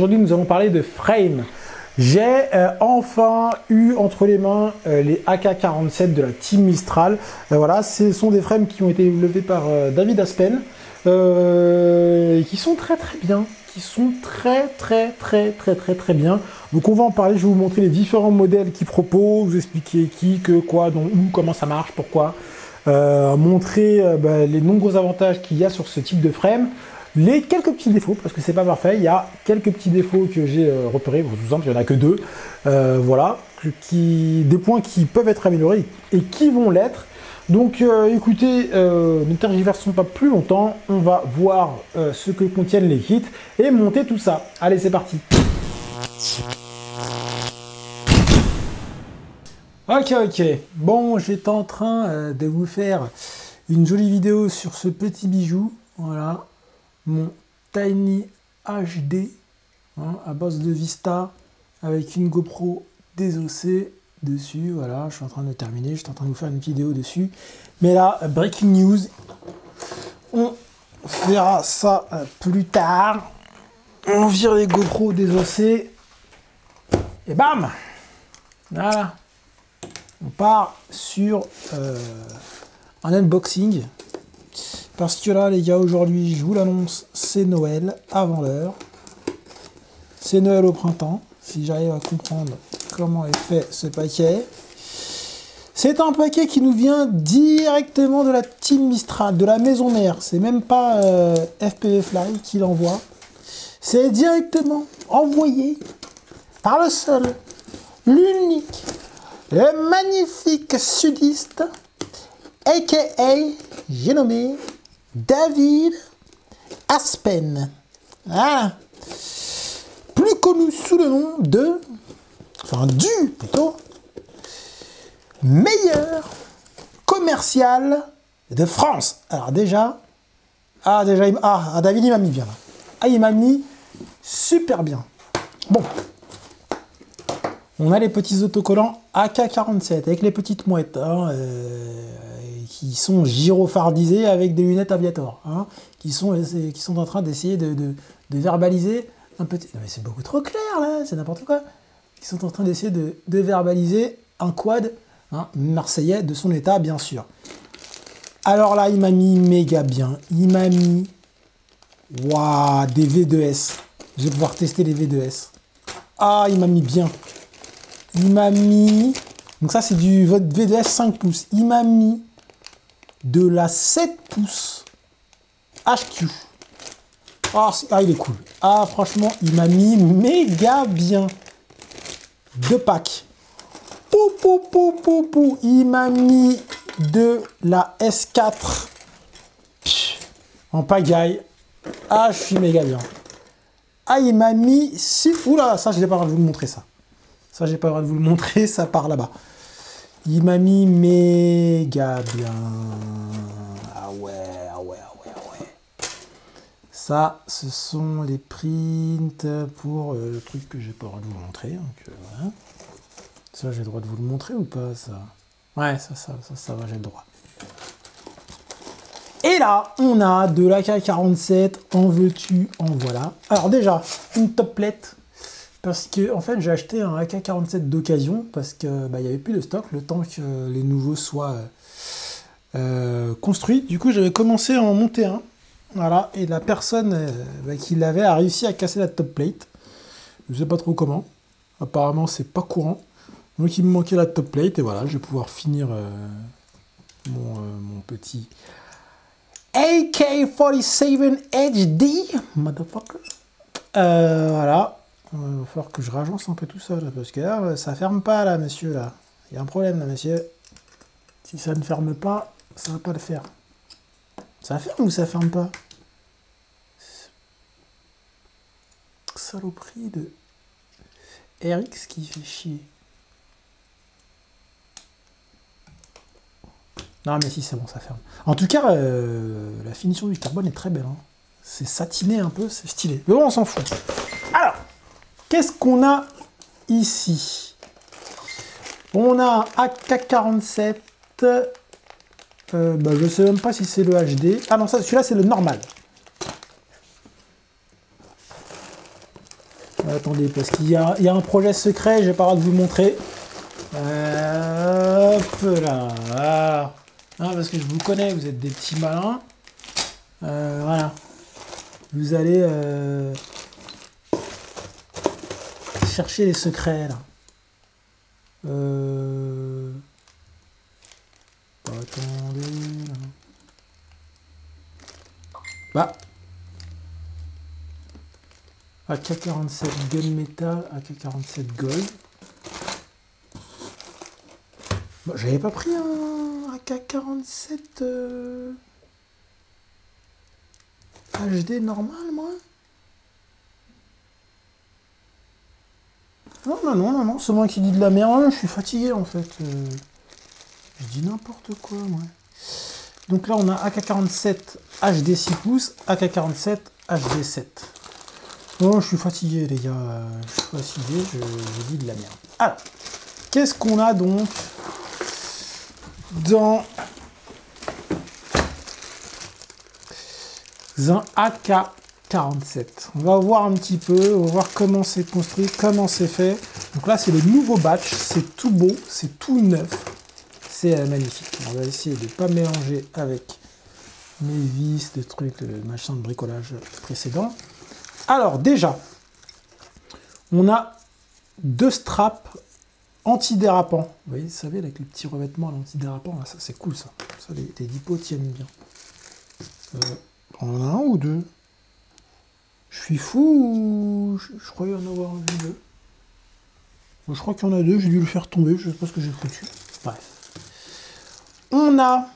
Aujourd'hui, nous allons parler de frame. J'ai enfin eu entre les mains les AK-47 de la Team Mistral. Voilà, ce sont des frames qui ont été développés par David Aspen, qui sont très bien. Qui sont très bien. Donc on va en parler, je vais vous montrer les différents modèles qu'ils proposent, vous expliquer qui, que, quoi, dont, où, comment ça marche, pourquoi. Montrer les nombreux avantages qu'il y a sur ce type de frame. Les quelques petits défauts, parce que c'est pas parfait, il y a quelques petits défauts que j'ai repérés, pour exemple, il n'y en a que deux, voilà, des points qui peuvent être améliorés et qui vont l'être. Donc écoutez, ne tergiversons pas plus longtemps, on va voir ce que contiennent les kits et monter tout ça. Allez, c'est parti. Ok, bon, j'étais en train de vous faire une jolie vidéo sur ce petit bijou, voilà. Mon Tiny HD à base de Vista avec une GoPro désossée dessus. Voilà, je suis en train de terminer, je suis en train de vous faire une vidéo dessus. Mais là, breaking news, on verra ça plus tard. On vire les GoPro désossées et bam, voilà, on part sur un unboxing. Parce que là, les gars, aujourd'hui, je vous l'annonce, c'est Noël avant l'heure. C'est Noël au printemps, si j'arrive à comprendre comment est fait ce paquet. C'est un paquet qui nous vient directement de la Team Mistral, de la maison mère. C'est même pas FPV Fly qui l'envoie. C'est directement envoyé par le seul, l'unique, le magnifique sudiste, a.k.a. j'ai nommé David Aspen. Voilà. Plus connu sous le nom de, plutôt, meilleur commercial de France. Alors déjà, David il m'a mis bien là. Ah, il m'a mis super bien. Bon. On a les petits autocollants AK-47 avec les petites mouettes qui sont gyrophardisés avec des lunettes Aviator, qui sont en train d'essayer de verbaliser un petit... Non mais c'est beaucoup trop clair là, c'est n'importe quoi. Ils sont en train d'essayer de verbaliser un quad marseillais de son état, bien sûr. Alors là, il m'a mis méga bien. Il m'a mis... Waouh, des V2S. Je vais pouvoir tester les V2S. Ah, il m'a mis bien. Il m'a mis... Donc ça, c'est du V2S 5 pouces. Il m'a mis de la 7 pouces HQ. Ah, il est cool. Ah, franchement, il m'a mis méga bien. 2 packs. Il m'a mis de la S4 en pagaille. Ah, je suis méga bien. Ah, il m'a mis... Oula, ça, je n'ai pas le droit de vous le montrer, ça. Ça, j'ai pas le droit de vous le montrer, ça part là-bas. Il m'a mis méga bien. Ah ouais. Ça, ce sont les prints pour le truc que j'ai pas le droit de vous montrer. Donc, voilà. Ça, j'ai le droit de vous le montrer ou pas, ça? Ouais, ça va, j'ai le droit. Et là, on a de l'AK-47, en veux-tu, en voilà. Alors déjà, une top plate. Parce que en fait j'ai acheté un AK-47 d'occasion parce que il n'y avait plus de stock le temps que les nouveaux soient construits. Du coup j'avais commencé à en monter un. Voilà, et la personne qui l'avait a réussi à casser la top plate. Je sais pas trop comment. Apparemment c'est pas courant. Donc il me manquait la top plate et voilà, je vais pouvoir finir mon petit AK-47 HD, motherfucker. Voilà. Il va falloir que je ragence un peu tout ça, là, parce que là, ça ferme pas, là, monsieur, là. Il y a un problème, là, monsieur. Si ça ne ferme pas, ça va pas le faire. Ça ferme ou ça ferme pas? Saloperie de RX qui fait chier. Non, mais si, c'est bon, ça ferme. En tout cas, la finition du carbone est très belle. C'est satiné un peu, c'est stylé. Mais bon, on s'en fout. Alors, qu'est-ce qu'on a ici? On a un AK-47. Je sais même pas si c'est le HD. Ah non, celui-là, c'est le normal. Attendez, parce qu'il y a un projet secret, j'ai pas le droit de vous le montrer. Hop là, voilà. Hein, parce que je vous connais, vous êtes des petits malins. Voilà. Vous allez chercher les secrets là. Attendez. Là. Bah. AK-47 Gunmetal, AK-47 Gold. Bon, j'avais pas pris un AK-47 HD normal, moi. Non, c'est moi qui dis de la merde. Je suis fatigué, en fait. Je dis n'importe quoi, moi. Donc là, on a AK-47 HD 6 pouces, AK-47 HD 7. Oh, je suis fatigué, les gars. Je suis fatigué, je dis de la merde. Alors, qu'est-ce qu'on a donc dans un AK-47? On va voir un petit peu, on va voir comment c'est construit, comment c'est fait. Donc là, c'est le nouveau batch, c'est tout beau, c'est tout neuf. C'est magnifique. On va essayer de ne pas mélanger avec mes vis, de trucs, de machin de bricolage précédent. Alors déjà, on a 2 straps antidérapants. Vous voyez, vous savez, avec le petit revêtement antidérapant, ça c'est cool ça. Ça, les dippos tiennent bien. On en a un ou 2? Je suis fou ou je croyais en avoir vu 2. Je crois qu'il y en a 2, j'ai dû le faire tomber, je sais pas ce que j'ai foutu. Bref. On a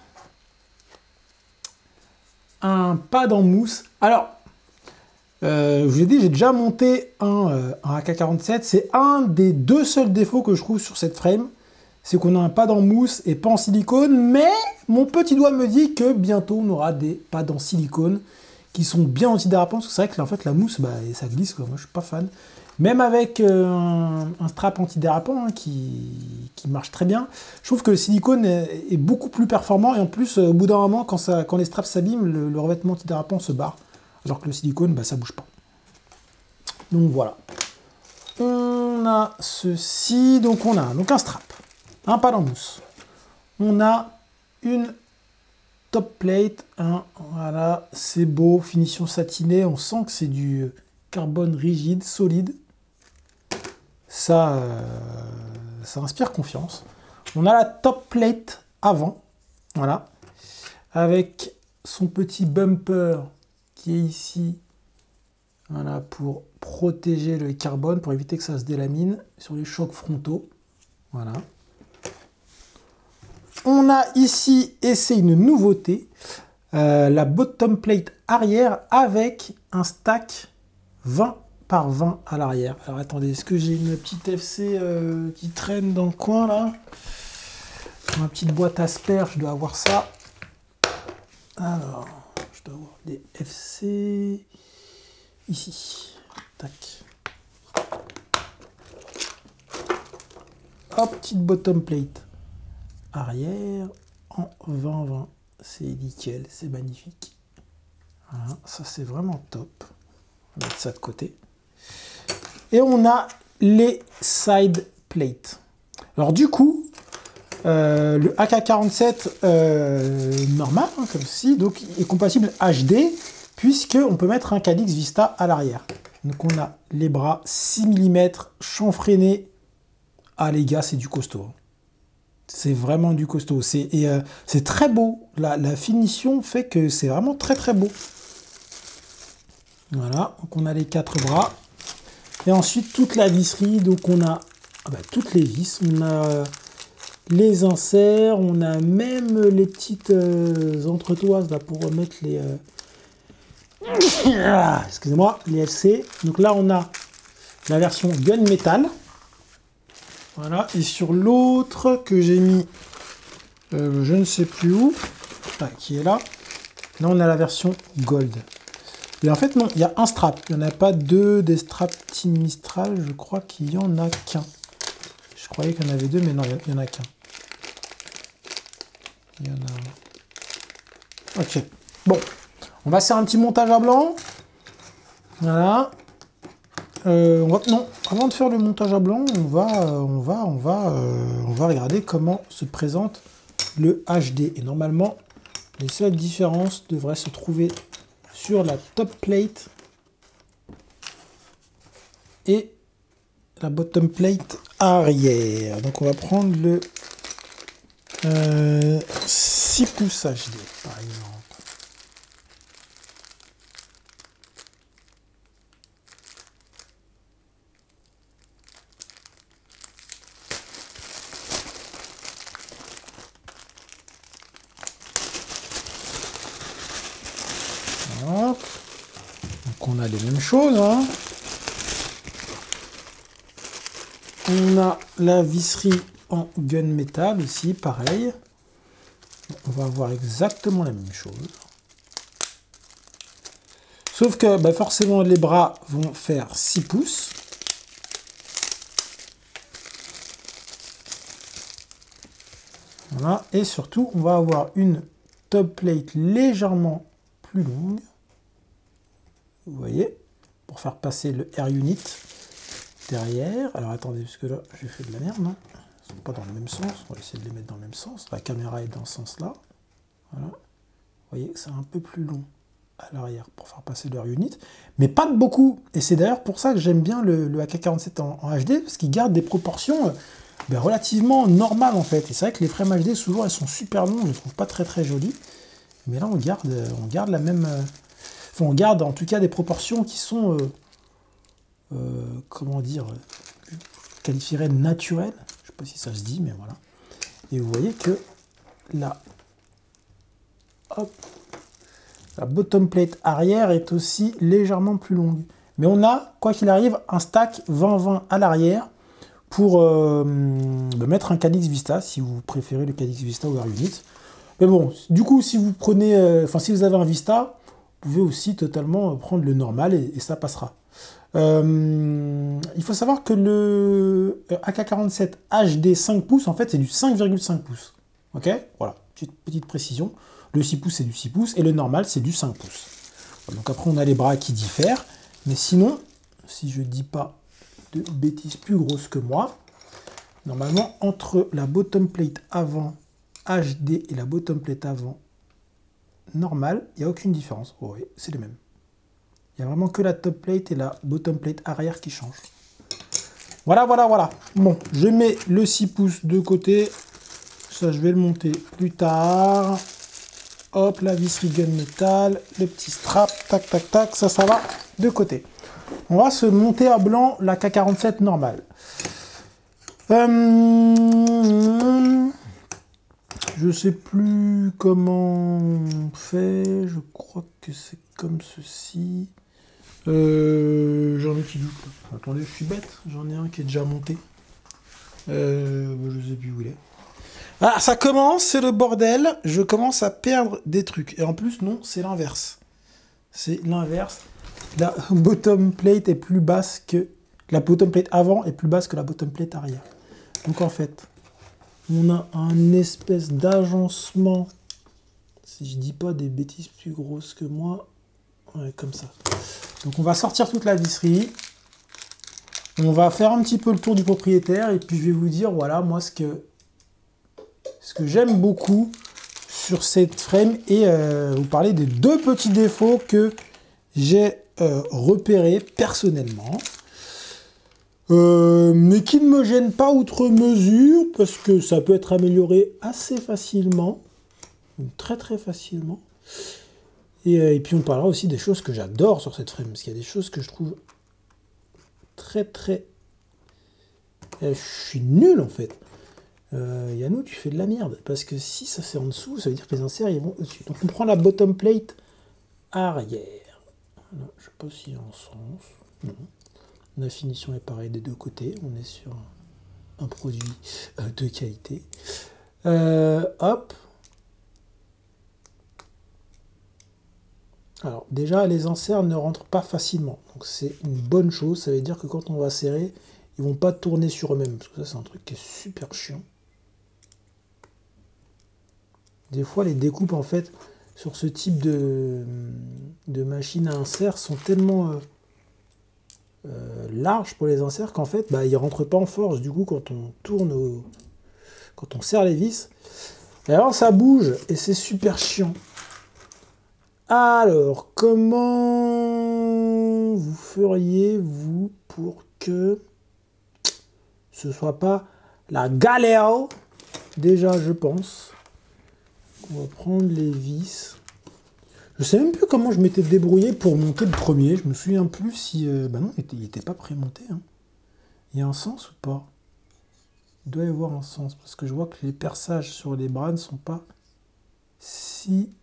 un pad en mousse. Alors, je vous ai dit, j'ai déjà monté un AK-47. C'est un des 2 seuls défauts que je trouve sur cette frame. C'est qu'on a un pad en mousse et pas en silicone. Mais mon petit doigt me dit que bientôt, on aura des pads en silicone qui sont bien antidérapants. Parce que c'est vrai que en fait, la mousse, bah, ça glisse, quoi. Moi, je suis pas fan. Même avec un strap antidérapant hein, qui marche très bien, je trouve que le silicone est beaucoup plus performant. Et en plus, au bout d'un moment, quand les straps s'abîment, le revêtement antidérapant se barre. Alors que le silicone, bah, ça bouge pas. Donc voilà. On a ceci. Donc on a un strap, un pad en mousse. On a une top plate. Hein, voilà, c'est beau, finition satinée. On sent que c'est du carbone rigide, solide. Ça inspire confiance. On a la top plate avant. Voilà. Avec son petit bumper qui est ici, voilà, pour protéger le carbone, pour éviter que ça se délamine sur les chocs frontaux. Voilà. On a ici, et c'est une nouveauté, la bottom plate arrière avec un stack 20 par 20 à l'arrière. Alors attendez, est-ce que j'ai une petite FC qui traîne dans le coin là? Ma petite boîte asperge, je dois avoir ça. Alors, je dois avoir des FC ici. Tac. Hop, petite bottom plate arrière en 20-20. C'est nickel, c'est magnifique. Voilà, ça c'est vraiment top. On va mettre ça de côté. Et on a les side plates. Alors du coup, le AK-47 normal, hein, comme ceci, donc est compatible HD, puisqu'on peut mettre un Cadix Vista à l'arrière. Donc on a les bras 6 mm, chanfreinés. Ah les gars, c'est du costaud. Hein. C'est vraiment du costaud. C'est très beau. La finition fait que c'est vraiment très très beau. Voilà, donc on a les 4 bras. Et ensuite toute la visserie, donc on a toutes les vis, on a les inserts, on a même les petites entretoises là pour remettre les excusez-moi, les FC. Donc là on a la version Gunmetal. Voilà, et sur l'autre que j'ai mis je ne sais plus où, qui est là, on a la version Gold. Et en fait, non, il y a un strap. Il n'y en a pas 2 des straps Team Mistral. Je crois qu'il n'y en a qu'un. Je croyais qu'il y en avait 2, mais non, il n'y en a qu'un. Il y en a un. Ok. Bon. On va faire un petit montage à blanc. Voilà. Non, avant de faire le montage à blanc, on va regarder comment se présente le HD. Et normalement, les seules différences devraient se trouver sur la top plate et la bottom plate arrière. Donc on va prendre le 6 pouces HD par exemple. Hop. Donc on a les mêmes choses, hein. On a la visserie en gunmetal aussi, pareil. On va avoir exactement la même chose. Sauf que bah forcément les bras vont faire 6 pouces. Voilà. Et surtout, on va avoir une top plate légèrement plus longue. Vous voyez, pour faire passer le air unit derrière. Alors attendez, parce que là, j'ai fait de la merde, non? Ils sont pas dans le même sens. On va essayer de les mettre dans le même sens. La caméra est dans ce sens-là. Voilà. Vous voyez, c'est un peu plus long à l'arrière pour faire passer l'air unit, mais pas de beaucoup. Et c'est d'ailleurs pour ça que j'aime bien le AK-47 en HD, parce qu'il garde des proportions relativement normales en fait. Et c'est vrai que les frames HD, souvent, elles sont super longues, je les trouve pas très très jolies. Mais là, on garde la même... Enfin, on garde en tout cas des proportions qui sont... comment dire, je qualifierais naturel, je sais pas si ça se dit, mais voilà. Et vous voyez que là, hop, la bottom plate arrière est aussi légèrement plus longue. Mais on a, quoi qu'il arrive, un stack 20-20 à l'arrière pour mettre un Calyx Vista, si vous préférez le Calyx Vista ou Air Unit. Mais bon, du coup, si vous prenez, si vous avez un Vista, vous pouvez aussi totalement prendre le normal et ça passera. Il faut savoir que le AK-47 HD 5 pouces, en fait, c'est du 5,5 pouces. Ok, voilà, petite précision. Le 6 pouces, c'est du 6 pouces, et le normal, c'est du 5 pouces. Donc après, on a les bras qui diffèrent. Mais sinon, si je dis pas de bêtises plus grosses que moi, normalement, entre la bottom plate avant HD et la bottom plate avant normale, il n'y a aucune différence. Oh oui, c'est les mêmes. Il n'y a vraiment que la top plate et la bottom plate arrière qui changent. Voilà, voilà, voilà. Bon, je mets le 6 pouces de côté. Ça, je vais le monter plus tard. Hop, la visserie gunmetal, le petit strap, tac, tac, tac. Ça va de côté. On va se monter à blanc la AK-47 normale. Je sais plus comment on fait. Je crois que c'est comme ceci. J'en ai qui doute. Attendez, je suis bête. J'en ai un qui est déjà monté. Je sais plus où il est. Ah, ça commence, c'est le bordel. Je commence à perdre des trucs. Et en plus, non, c'est l'inverse. C'est l'inverse. La bottom plate est plus basse que... La bottom plate avant est plus basse que la bottom plate arrière. Donc en fait, on a un espèce d'agencement. Si je dis pas des bêtises plus grosses que moi. Ouais, comme ça. Donc on va sortir toute la visserie. On va faire un petit peu le tour du propriétaire. Et puis je vais vous dire, voilà, moi ce que j'aime beaucoup sur cette frame. Et vous parler des deux petits défauts que j'ai repérés personnellement. Mais qui ne me gênent pas outre mesure. Parce que ça peut être amélioré assez facilement. Très très facilement. Et puis on parlera aussi des choses que j'adore sur cette frame, parce qu'il y a des choses que je trouve très très... Je suis nul en fait. Yannou, tu fais de la merde, parce que si ça c'est en dessous, ça veut dire que les inserts ils vont au-dessus. Donc on prend la bottom plate arrière. Non, je sais pas si en sens. Non. La finition est pareille des deux côtés, on est sur un produit de qualité. Hop. Alors déjà, les inserts ne rentrent pas facilement, donc c'est une bonne chose. Ça veut dire que quand on va serrer, ils vont pas tourner sur eux-mêmes, parce que ça c'est un truc qui est super chiant. Des fois, les découpes en fait sur ce type de machine à insert sont tellement large pour les inserts qu'en fait, bah, ils ne rentrent pas en force. Du coup, quand on tourne, quand on serre les vis, et alors ça bouge et c'est super chiant. Alors, comment vous feriez, vous, pour que ce soit pas la galère? Déjà, je pense qu'on va prendre les vis. Je sais même plus comment je m'étais débrouillé pour monter le premier. Je me souviens plus si... bah non, il n'était pas pré-monté. Hein. Il y a un sens ou pas? Il doit y avoir un sens, parce que je vois que les perçages sur les bras ne sont pas symétriques.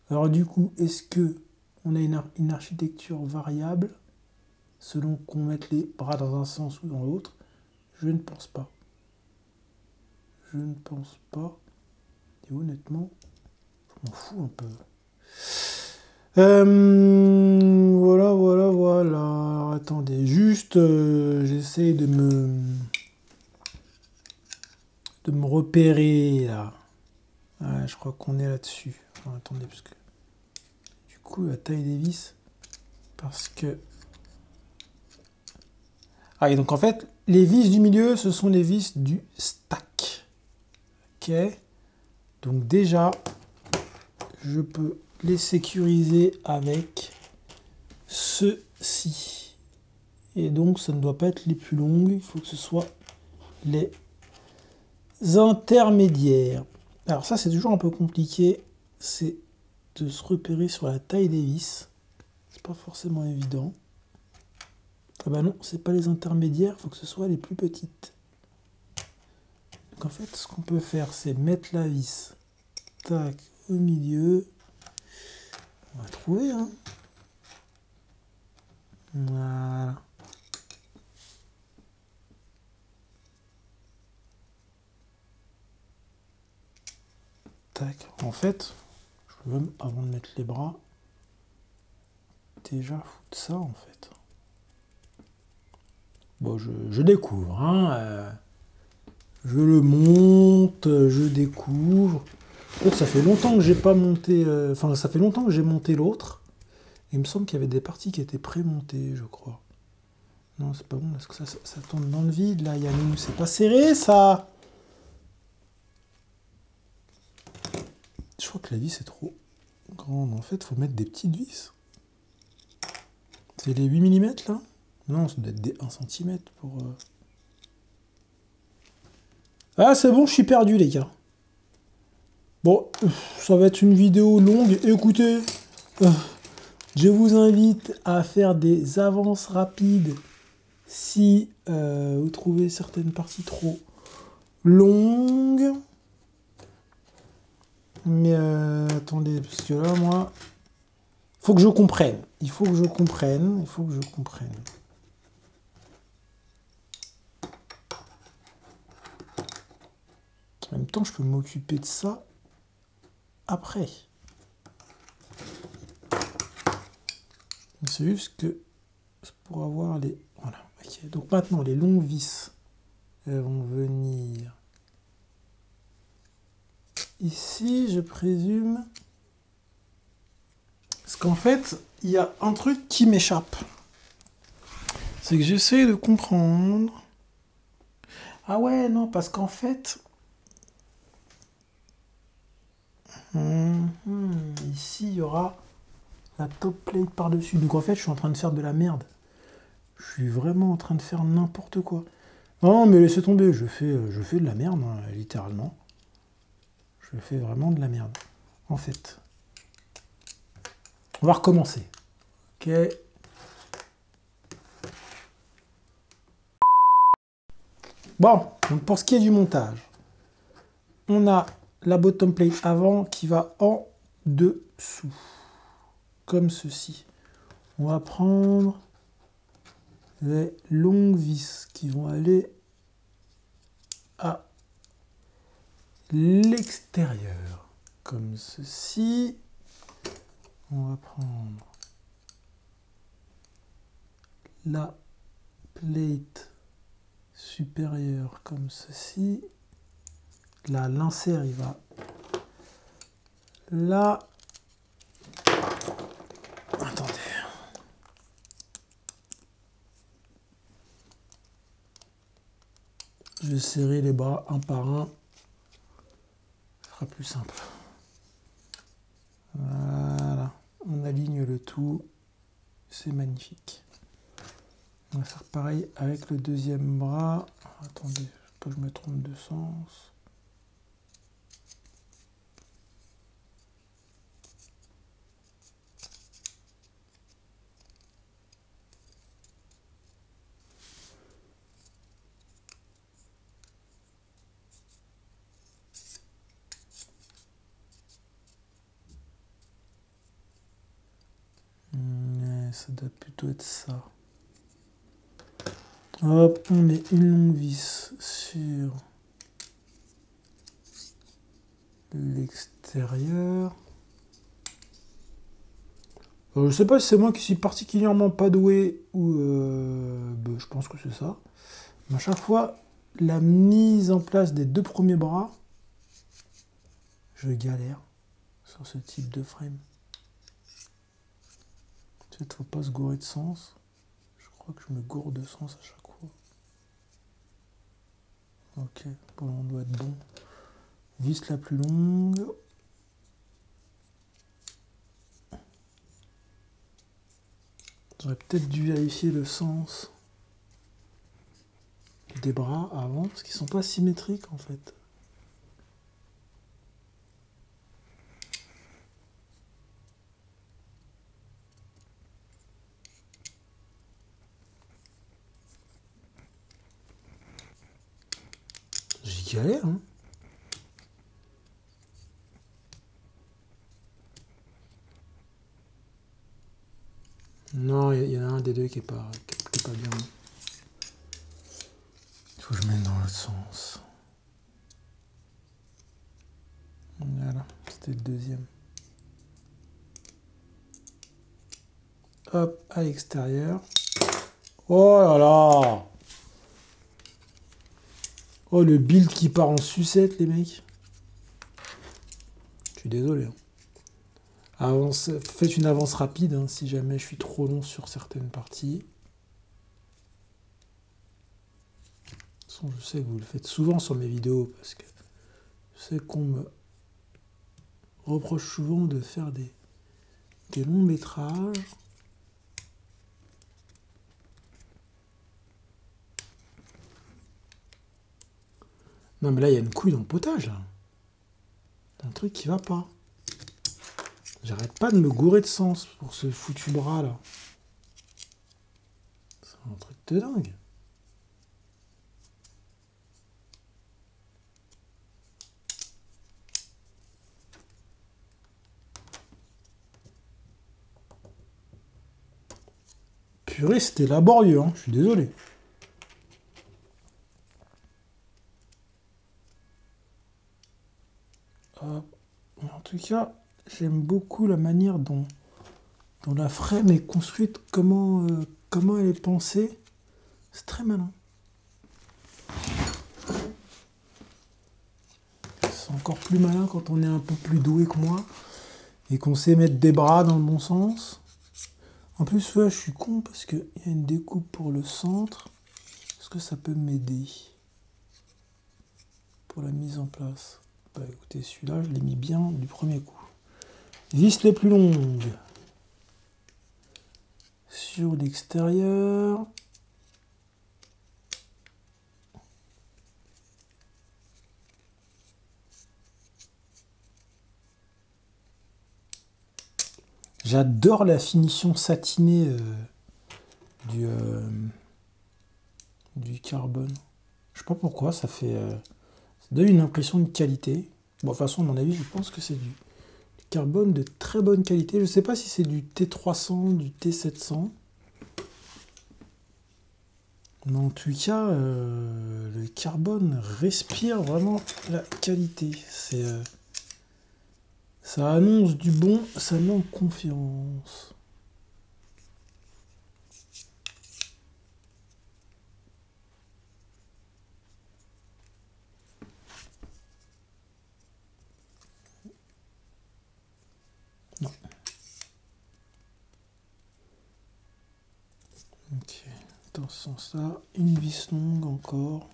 Alors du coup, est-ce que on a une architecture variable selon qu'on mette les bras dans un sens ou dans l'autre? Je ne pense pas. Je ne pense pas. Et honnêtement, je m'en fous un peu. Voilà. Alors, attendez, juste, j'essaie de me repérer là. Ouais, je crois qu'on est là-dessus. Enfin, attendez, parce que du coup, la taille des vis, parce que... Ah, et donc en fait, les vis du milieu, ce sont les vis du stack. Ok. Donc déjà, je peux les sécuriser avec ceci. Et donc, ça ne doit pas être les plus longues. Il faut que ce soit les intermédiaires. Alors ça, c'est toujours un peu compliqué. C'est de se repérer sur la taille des vis. C'est pas forcément évident. Ah bah non, c'est pas les intermédiaires. Il faut que ce soit les plus petites. Donc en fait, ce qu'on peut faire, c'est mettre la vis tac au milieu. On va trouver, hein. Voilà. Tac. En fait, je veux, avant de mettre les bras, déjà foutre ça, en fait. Bon, je découvre, hein. Je le monte, je découvre. En fait, ça fait longtemps que j'ai pas monté... Enfin, ça fait longtemps que j'ai monté l'autre. Il me semble qu'il y avait des parties qui étaient pré-montées, je crois. Non, c'est pas bon, parce que ça tombe dans le vide, là, Yannou. C'est pas serré, ça. Je crois que la vis est trop grande. En fait, il faut mettre des petites vis. C'est les 8 mm, là? Non, ça doit être des 1 cm pour... Ah, c'est bon, je suis perdu, les gars. Bon, ça va être une vidéo longue. Écoutez, je vous invite à faire des avances rapides si vous trouvez certaines parties trop longues. Mais attendez, parce que là, moi, il faut que je comprenne. Il faut que je comprenne. En même temps, je peux m'occuper de ça après. C'est juste que c'est pour avoir les... Voilà, ok. Donc maintenant, les longues vis, elles vont venir ici, je présume. Parce qu'en fait, il y a un truc qui m'échappe. C'est que j'essaie de comprendre. Ah ouais, non, parce qu'en fait... ici, il y aura la top plate par-dessus. Donc en fait, je suis en train de faire de la merde. Je suis vraiment en train de faire n'importe quoi. Non, mais laissez tomber, je fais de la merde, hein, littéralement. Je fais vraiment de la merde. En fait. On va recommencer. Ok. Bon, donc pour ce qui est du montage, on a la bottom plate avant qui va en dessous. Comme ceci. On va prendre les longues vis qui vont aller à l'extérieur. Comme ceci. On va prendre la plate supérieure comme ceci. Là, l'insert, il va là. Attendez. Je vais serrer les bras un par un. Ce sera plus simple. Voilà. On aligne le tout. C'est magnifique. On va faire pareil avec le deuxième bras. Attendez, que je me trompe de sens. Ça doit plutôt être ça. Hop, on met une longue vis sur l'extérieur. Je sais pas si c'est moi qui suis particulièrement pas doué ou je pense que c'est ça. Mais à chaque fois, la mise en place des deux premiers bras, je galère sur ce type de frame. Peut-être faut pas se gourer de sens. Je crois que je me gourde de sens à chaque fois. Ok, bon, on doit être bon. Vis la plus longue. J'aurais peut-être dû vérifier le sens des bras avant, parce qu'ils sont pas symétriques en fait. J'y galère, hein. Non, il y en a un des deux qui est pas bien. Il faut que je mette dans l'autre sens. Voilà, c'était le deuxième. Hop, à l'extérieur. Oh là là! Oh, le build qui part en sucette, les mecs. Je suis désolé. Hein. Avance, faites une avance rapide hein, si jamais je suis trop long sur certaines parties. De toute façon, je sais que vous le faites souvent sur mes vidéos parce que je sais qu'on me reproche souvent de faire des longs métrages. Non mais là il y a une couille dans le potage là. Un truc qui va pas. J'arrête pas de me gourer de sens pour ce foutu bras là. C'est un truc de dingue. Purée, c'était laborieux, hein. Je suis désolé. En tout cas, j'aime beaucoup la manière dont la frame est construite, comment elle est pensée. C'est très malin. C'est encore plus malin quand on est un peu plus doué que moi et qu'on sait mettre des bras dans le bon sens. En plus, ouais, je suis con parce qu'il y a une découpe pour le centre. Est-ce que ça peut m'aider pour la mise en place? Bah écoutez, celui-là, je l'ai mis bien du premier coup. Vis les plus longues sur l'extérieur. J'adore la finition satinée du carbone. Je sais pas pourquoi, ça donne une impression de qualité. Bon, de toute façon, à mon avis, je pense que c'est du carbone de très bonne qualité. Je sais pas si c'est du T300, du T700. Mais en tout cas, le carbone respire vraiment la qualité. Ça annonce du bon, ça met en confiance. Non. Ok, dans ce sens-là, une vis longue encore.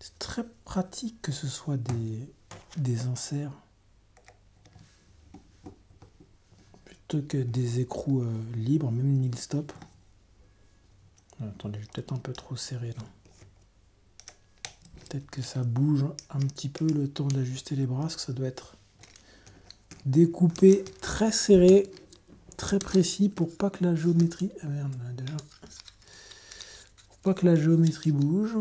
C'est très pratique que ce soit des inserts plutôt que des écrous libres, même nil stop. Attendez, je suis peut-être un peu trop serré là. Peut-être que ça bouge un petit peu le temps d'ajuster les bras, parce que ça doit être découpé très serré, très précis pour pas que la géométrie. Ah merde, déjà. Pour pas que la géométrie bouge.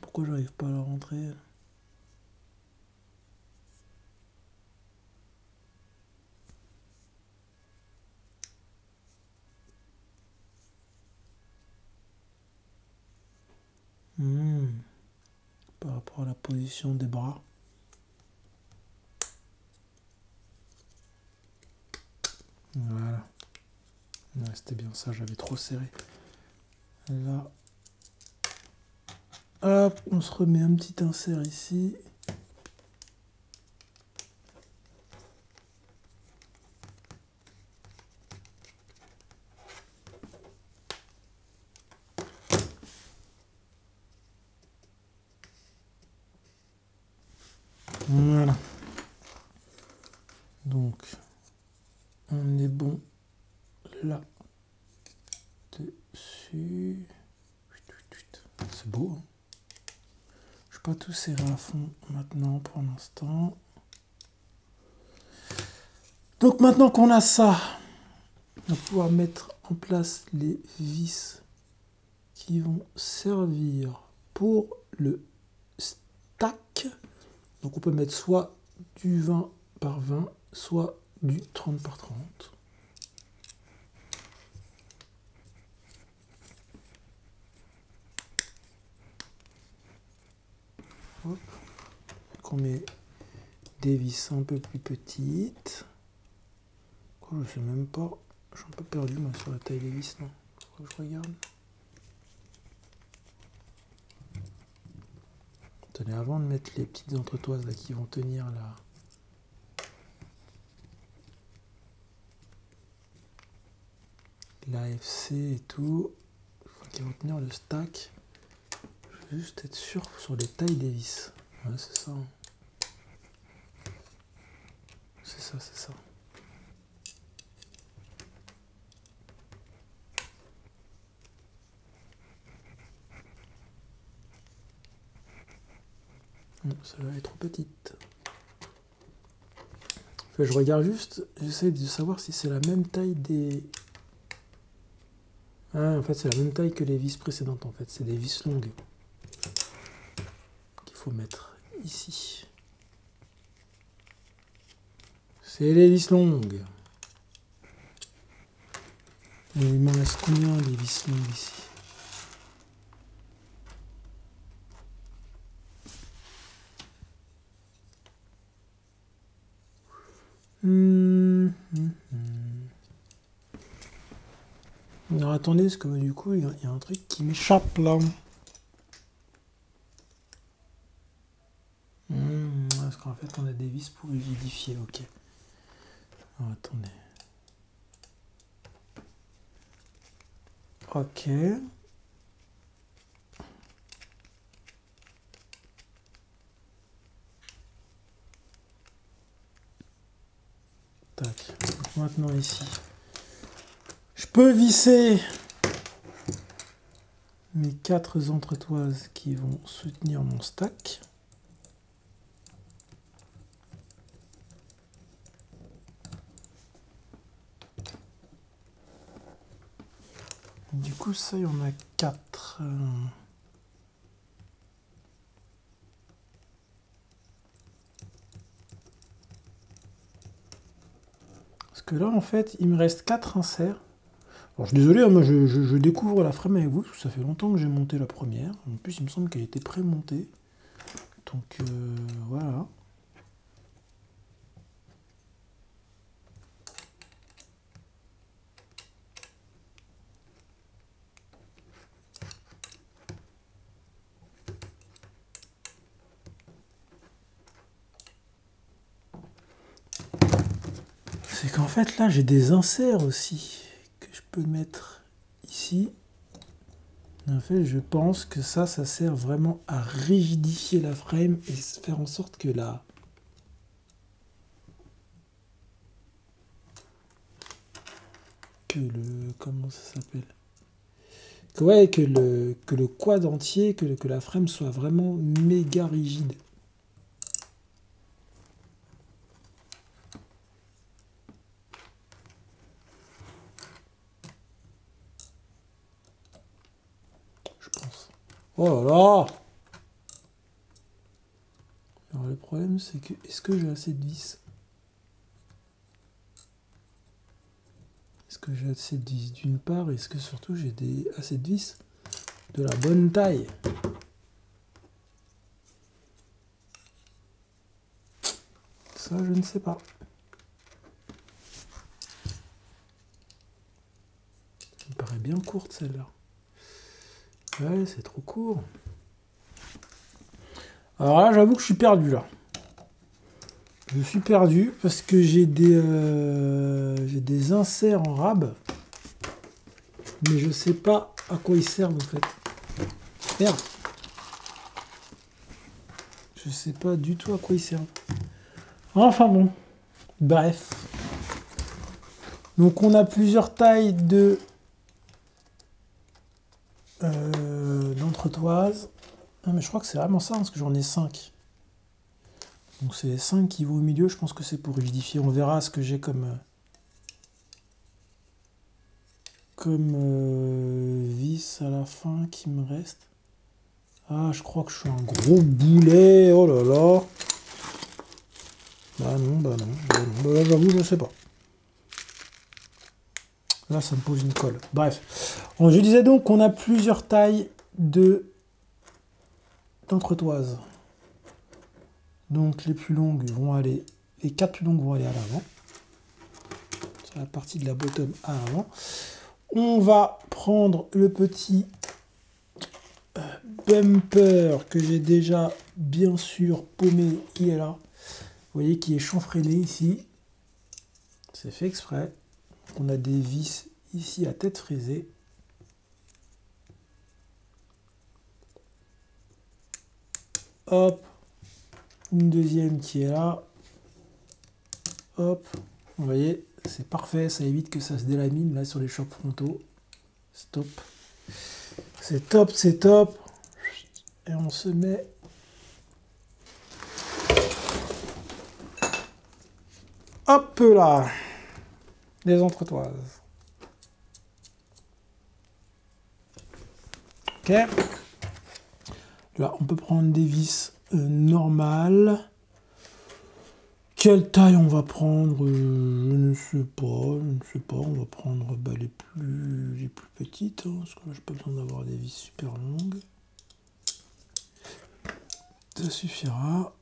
Pourquoi j'arrive pas à la rentrer? Par rapport à la position des bras. Voilà. Ouais, c'était bien ça, j'avais trop serré. Là. Hop, on se remet un petit insert ici. Voilà. Donc, on est bon là dessus. C'est beau. Hein, je ne vais pas tout serrer à fond maintenant pour l'instant. Donc maintenant qu'on a ça, on va pouvoir mettre en place les vis qui vont servir pour le stack. Donc on peut mettre soit du 20 par 20, soit du 30 par 30. Hop. Donc on met des vis un peu plus petites. Je ne sais même pas. Je suis un peu perdu moi, sur la taille des vis. Non, faut que je regarde. Attendez, avant de mettre les petites entretoises là, qui vont tenir l'AFC et tout, qui vont tenir le stack. Je veux juste être sûr sur les tailles des vis. Ouais, c'est ça. C'est ça, c'est ça. Ça va être trop petite. Enfin, je regarde juste, j'essaie de savoir si c'est la même taille des... Ah, en fait, c'est la même taille que les vis précédentes, en fait. C'est des vis longues qu'il faut mettre ici. C'est les vis longues. Et il m'en reste combien des vis longues ici? Alors attendez, parce que du coup, il y a un truc qui m'échappe là. Parce qu'en fait, on a des vis pour rigidifier, ok. Alors, attendez. Ok. Tac. Donc maintenant ici, je peux visser mes 4 entretoises qui vont soutenir mon stack. Du coup, ça, il y en a 4. Parce que là, en fait, il me reste 4 inserts. Alors, je suis désolé, hein, moi, je découvre la frame avec vous, parce que ça fait longtemps que j'ai monté la première. En plus, il me semble qu'elle était pré-montée. Donc, voilà. c'est qu'en fait là j'ai des inserts aussi que je peux mettre ici. En fait, je pense que ça sert vraiment à rigidifier la frame et faire en sorte que comment ça s'appelle? Ouais, que le quad entier, que la frame soit vraiment méga rigide. Je pense. Oh là là! Alors le problème c'est que, est-ce que j'ai assez de vis? Est-ce que j'ai assez de vis d'une part, est-ce que surtout j'ai assez de vis de la bonne taille? Ça, je ne sais pas. Elle me paraît bien courte celle-là. Ouais, c'est trop court. Alors là, j'avoue que je suis perdu là. Je suis perdu parce que j'ai des inserts en rab, mais je sais pas à quoi ils servent en fait. Merde. Je sais pas du tout à quoi ils servent. Enfin bon. Bref. Donc on a plusieurs tailles d'entretoises. Ah, mais je crois que c'est vraiment ça, parce que j'en ai 5. Donc c'est les 5 qui vont au milieu, je pense que c'est pour rigidifier. On verra ce que j'ai comme vis à la fin qui me reste. Ah, je crois que je suis un gros boulet, oh là là. Bah non, bah non, bah là j'avoue, je sais pas. Là, ça me pose une colle. Bref. Bon, je disais donc qu'on a plusieurs tailles d'entretoises. Donc les plus longues vont aller, les 4 plus longues vont aller à l'avant. Sur la partie de la bottom à l'avant. On va prendre le petit bumper que j'ai déjà bien sûr paumé, il est là. Vous voyez qui est chanfreiné ici. C'est fait exprès. On a des vis ici à tête frisée. Hop. Une deuxième qui est là. Hop. Vous voyez, c'est parfait. Ça évite que ça se délamine là sur les chocs frontaux. Stop. C'est top, c'est top. Et on se met... Hop là. Les entretoises. Ok. Là, on peut prendre des vis normales. Quelle taille on va prendre? Je ne sais pas, On va prendre les plus petites, hein, parce que là, j'ai pas besoin d'avoir des vis super longues. Ça suffira.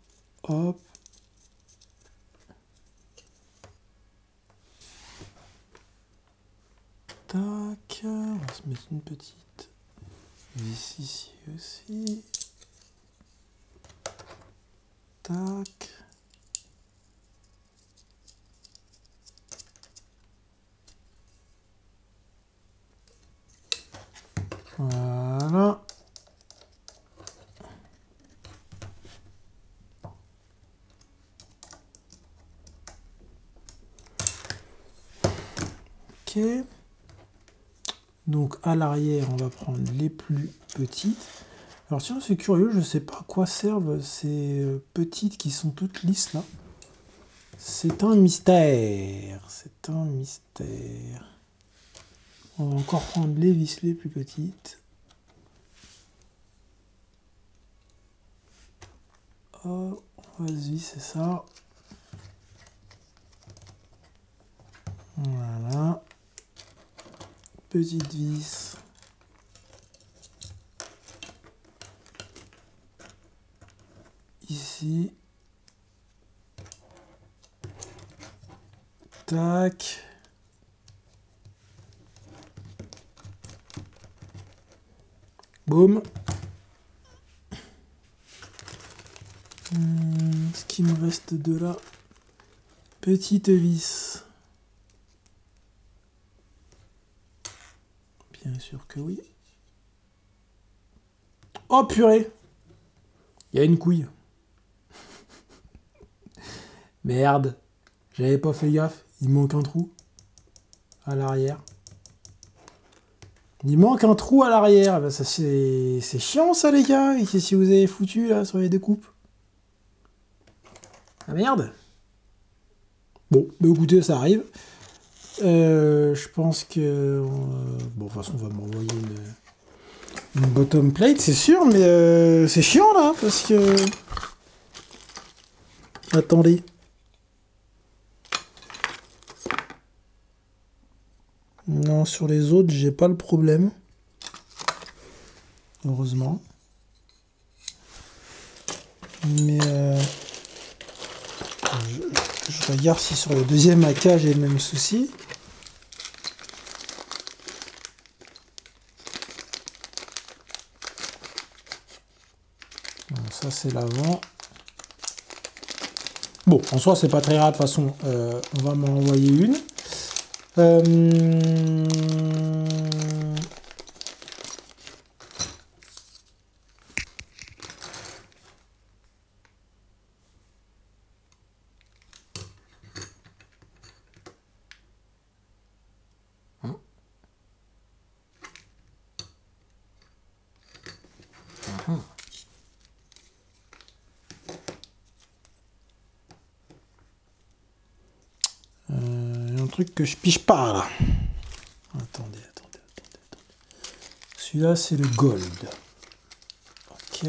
Hop. Tac. On va se mettre une petite vis ici aussi. Tac. Voilà. Ok. Donc à l'arrière, on va prendre les plus petites. Alors tiens, c'est curieux, je ne sais pas à quoi servent ces petites qui sont toutes lisses là. C'est un mystère. C'est un mystère. On va encore prendre les vis les plus petites. Oh, on va se visser ça. Voilà. Petite vis. Ici. Tac. Boum. Ce qui me reste de là. Petite vis. Bien sûr que oui. Oh purée! Il y a une couille. Merde! J'avais pas fait gaffe. Il manque un trou à l'arrière. Il manque un trou à l'arrière. Ben, ça c'est chiant ça les gars. Et si vous avez foutu là sur les découpes. Ah merde! Bon, bah écoutez, ça arrive. Je pense que... bon, de toute façon, on va m'envoyer une bottom plate, c'est sûr, mais c'est chiant, là, parce que... Attendez. Non, sur les autres, j'ai pas le problème. Heureusement. Mais... je regarde si sur le deuxième AK, j'ai le même souci. Ça c'est l'avant. Bon, en soi c'est pas très grave, de toute façon on va m'en envoyer une. Un truc que je pige pas là. Attendez. Celui-là c'est le gold. Ok.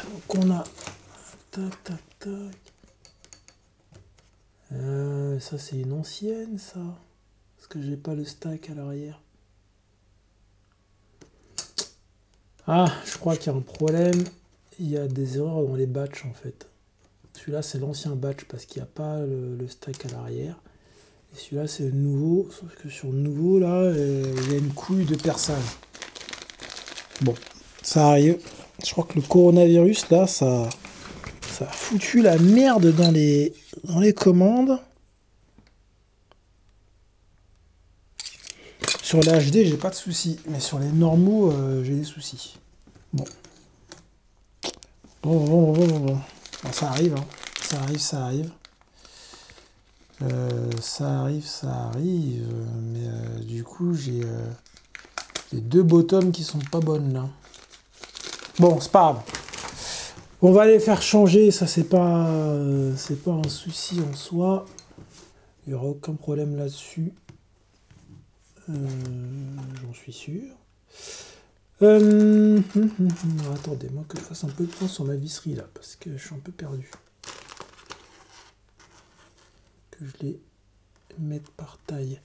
Donc on a... Tac. Ça c'est une ancienne ça. Parce que j'ai pas le stack à l'arrière. Ah, je crois qu'il y a un problème. Il y a des erreurs dans les batchs en fait. Celui-là c'est l'ancien batch parce qu'il n'y a pas le stack à l'arrière. Et celui-là c'est le nouveau. Sauf que sur le nouveau là, il y a une couille de perçage. Bon, ça arrive. Je crois que le coronavirus là, ça a foutu la merde dans les commandes. Sur les HD, j'ai pas de soucis, mais sur les normaux, j'ai des soucis. Bon. Bon, ça arrive, hein. Ça arrive. Ça arrive, mais du coup, j'ai deux bottoms qui sont pas bonnes, là. Bon, c'est pas grave. On va les faire changer, ça, c'est pas un souci en soi. Il n'y aura aucun problème là-dessus. J'en suis sûr. Attendez, moi que je fasse un peu de point sur ma visserie là, parce que je suis un peu perdu. Que je les mette par taille.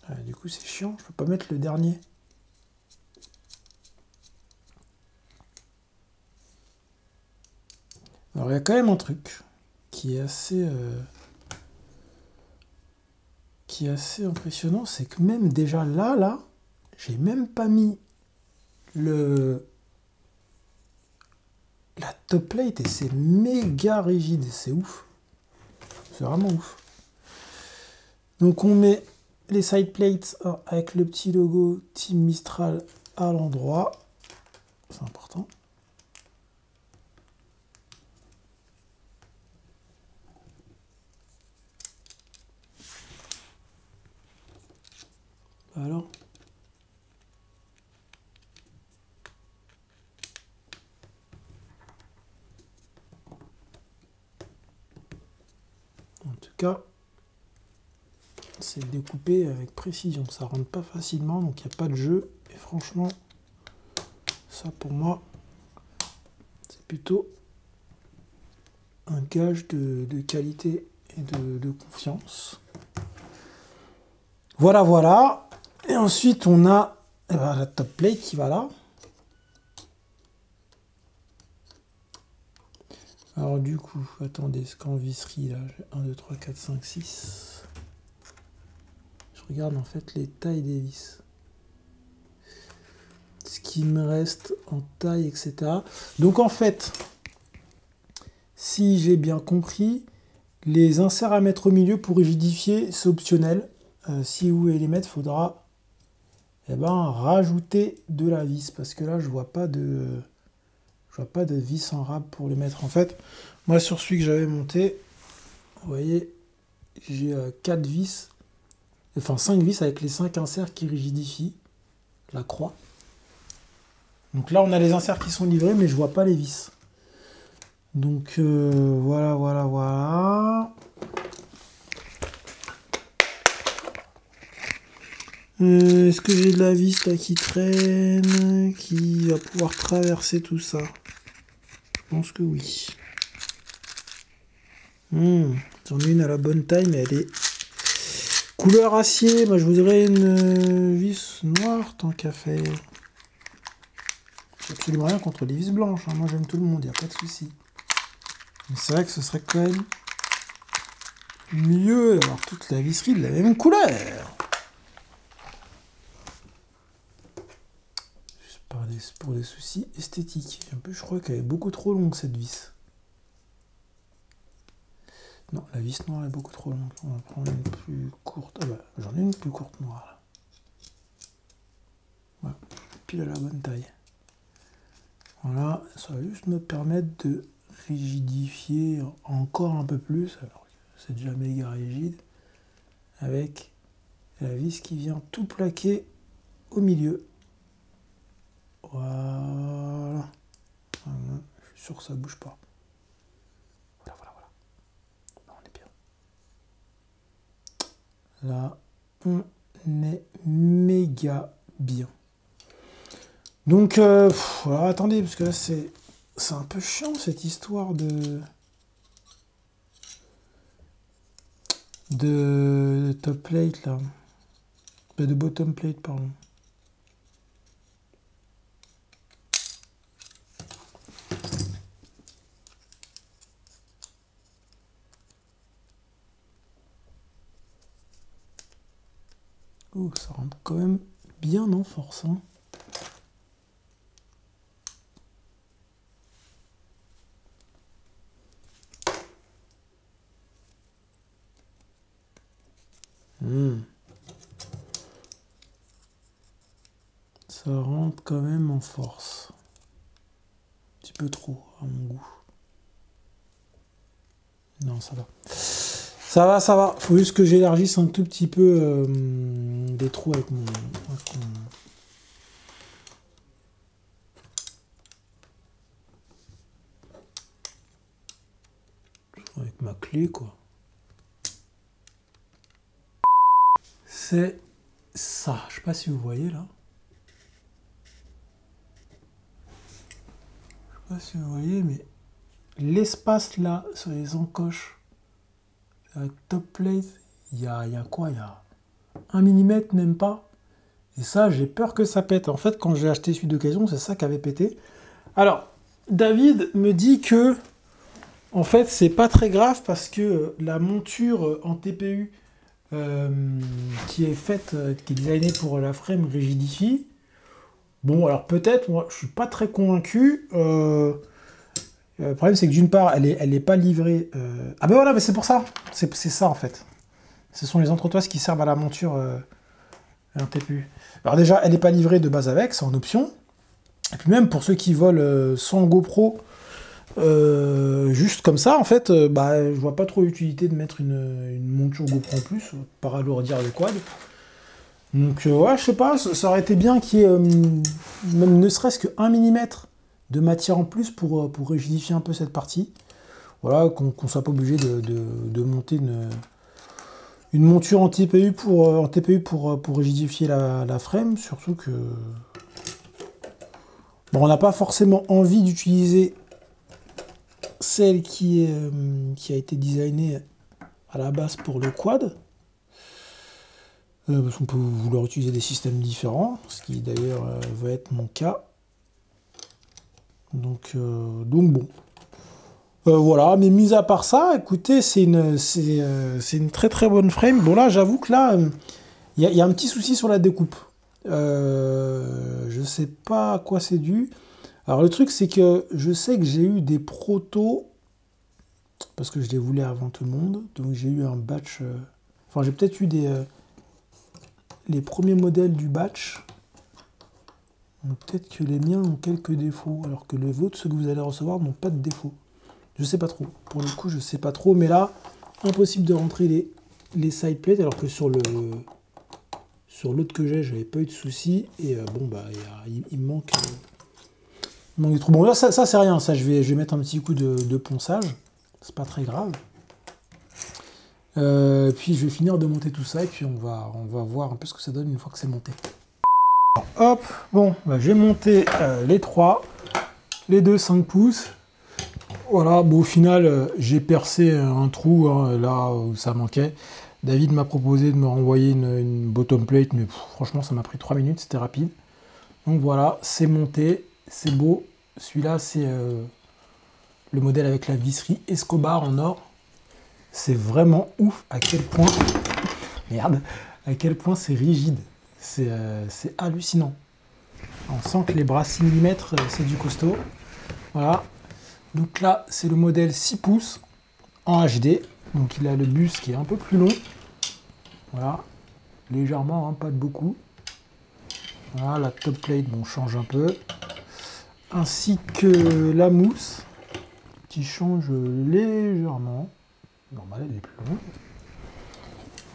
Ah, du coup c'est chiant, je peux pas mettre le dernier. Alors il y a quand même un truc qui est assez impressionnant, c'est que même déjà là, j'ai même pas mis la top plate et c'est méga rigide, c'est ouf. C'est vraiment ouf. Donc on met les side plates avec le petit logo Team Mistral à l'endroit. C'est important. Alors. En tout cas, c'est découpé avec précision. Ça rentre pas facilement, donc il n'y a pas de jeu. Et franchement, ça pour moi, c'est plutôt un gage de qualité et de confiance. Voilà. Et ensuite, on a la top plate qui va là. Alors du coup, attendez, ce qu'en visserie là, j'ai 1, 2, 3, 4, 5, 6. Je regarde en fait les tailles des vis. ce qui me reste en taille, etc. Donc en fait, si j'ai bien compris, les inserts à mettre au milieu pour rigidifier, c'est optionnel. Si vous voulez les mettre, il faudra rajouter de la vis, parce que là, je vois pas de vis en rab pour les mettre. En fait, moi, sur celui que j'avais monté, vous voyez, j'ai 4 vis, enfin 5 vis avec les 5 inserts qui rigidifient la croix. Donc là, on a les inserts qui sont livrés, mais je vois pas les vis. Donc voilà. Est-ce que j'ai de la vis là qui traîne, qui va pouvoir traverser tout ça? Je pense que oui. J'en ai une à la bonne taille, mais elle est couleur acier. Moi, je voudrais une vis noire tant qu'à faire. J'ai absolument rien contre les vis blanches. Hein. Moi, j'aime tout le monde, il n'y a pas de souci. Mais c'est vrai que ce serait quand même mieux d'avoir toute la visserie de la même couleur. Juste pour des soucis esthétiques. Un peu, je crois qu'elle est beaucoup trop longue, cette vis. Non, la vis noire est beaucoup trop longue. On va prendre une plus courte. Ah bah, j'en ai une plus courte noire, là. Voilà, pile à la bonne taille. Voilà, ça va juste me permettre de rigidifier encore un peu plus, alors que c'est déjà méga rigide, avec la vis qui vient tout plaquer au milieu. Voilà. Je suis sûr que ça bouge pas. Voilà. On est bien. Là, on est méga bien. Donc, alors attendez, parce que là, c'est un peu chiant, cette histoire de top plate, là. De bottom plate, pardon. Oh, ça rentre quand même bien en force, hein. Ça rentre quand même en force. Un petit peu trop, à mon goût. Non, ça va. Ça va. Faut juste que j'élargisse un tout petit peu des trous avec ma clé, quoi. C'est ça. Je sais pas si vous voyez, là. Je sais pas si vous voyez, mais l'espace, là, sur les encoches, la top plate, il y a quoi? Il y a 1 mm, même pas. Et ça, j'ai peur que ça pète. En fait, quand j'ai acheté celui d'occasion, c'est ça qui avait pété. Alors, David me dit que, en fait, c'est pas très grave parce que la monture en TPU qui est faite, qui est designée pour la frame rigidifie. Bon, alors peut-être, moi, je suis pas très convaincu. Le problème, c'est que d'une part, elle est pas livrée. Ah ben voilà, mais c'est pour ça. C'est ça, en fait. Ce sont les entretoises qui servent à la monture en TPU. Alors déjà, elle n'est pas livrée de base avec, c'est en option. Et puis même pour ceux qui volent sans GoPro, juste comme ça, en fait, je vois pas trop l'utilité de mettre une monture GoPro en plus, par alourdir le quad. Donc ouais, je sais pas, ça aurait été bien qu'il y ait même ne serait-ce que 1 mm de matière en plus pour rigidifier un peu cette partie. Voilà, qu'on soit pas obligé de monter une monture en TPU pour rigidifier la frame, surtout que bon, on n'a pas forcément envie d'utiliser celle qui a été designée à la base pour le quad. Parce qu'on peut vouloir utiliser des systèmes différents, ce qui d'ailleurs va être mon cas. Donc bon. Voilà, mais mis à part ça, écoutez, c'est une très très bonne frame. Bon là, j'avoue que là, il y a un petit souci sur la découpe. Je sais pas à quoi c'est dû. Alors le truc c'est que je sais que j'ai eu des protos, parce que je les voulais avant tout le monde, donc j'ai eu un batch... Enfin j'ai peut-être eu les premiers modèles du batch. Donc peut-être que les miens ont quelques défauts, alors que les vôtres, ceux que vous allez recevoir, n'ont pas de défauts. Je sais pas trop. Pour le coup, je sais pas trop, mais là, impossible de rentrer les side plates, alors que sur l'autre que j'ai, j'avais pas eu de soucis. Et bon, bah, il me manque des trous. Bon, là, ça c'est rien. Ça, je vais mettre un petit coup de ponçage. C'est pas très grave. Puis je vais finir de monter tout ça, et puis on va voir un peu ce que ça donne une fois que c'est monté. Alors, hop, bon, bah, j'ai monté les trois, les deux 5 pouces. Voilà, bon, au final, j'ai percé un trou hein, là où ça manquait. David m'a proposé de me renvoyer une bottom plate, mais franchement, ça m'a pris 3 minutes, c'était rapide. Donc voilà, c'est monté, c'est beau. Celui-là, c'est le modèle avec la visserie Escobar en or. C'est vraiment ouf à quel point... Merde, à quel point c'est rigide. C'est hallucinant. On sent que les bras 6 mm, c'est du costaud. Voilà. Donc là, c'est le modèle 6 pouces en HD. Donc il a le bus qui est un peu plus long. Voilà. Légèrement, hein, pas de beaucoup. Voilà, la top plate, bon, change un peu. Ainsi que la mousse qui change légèrement. Normal, elle est plus longue.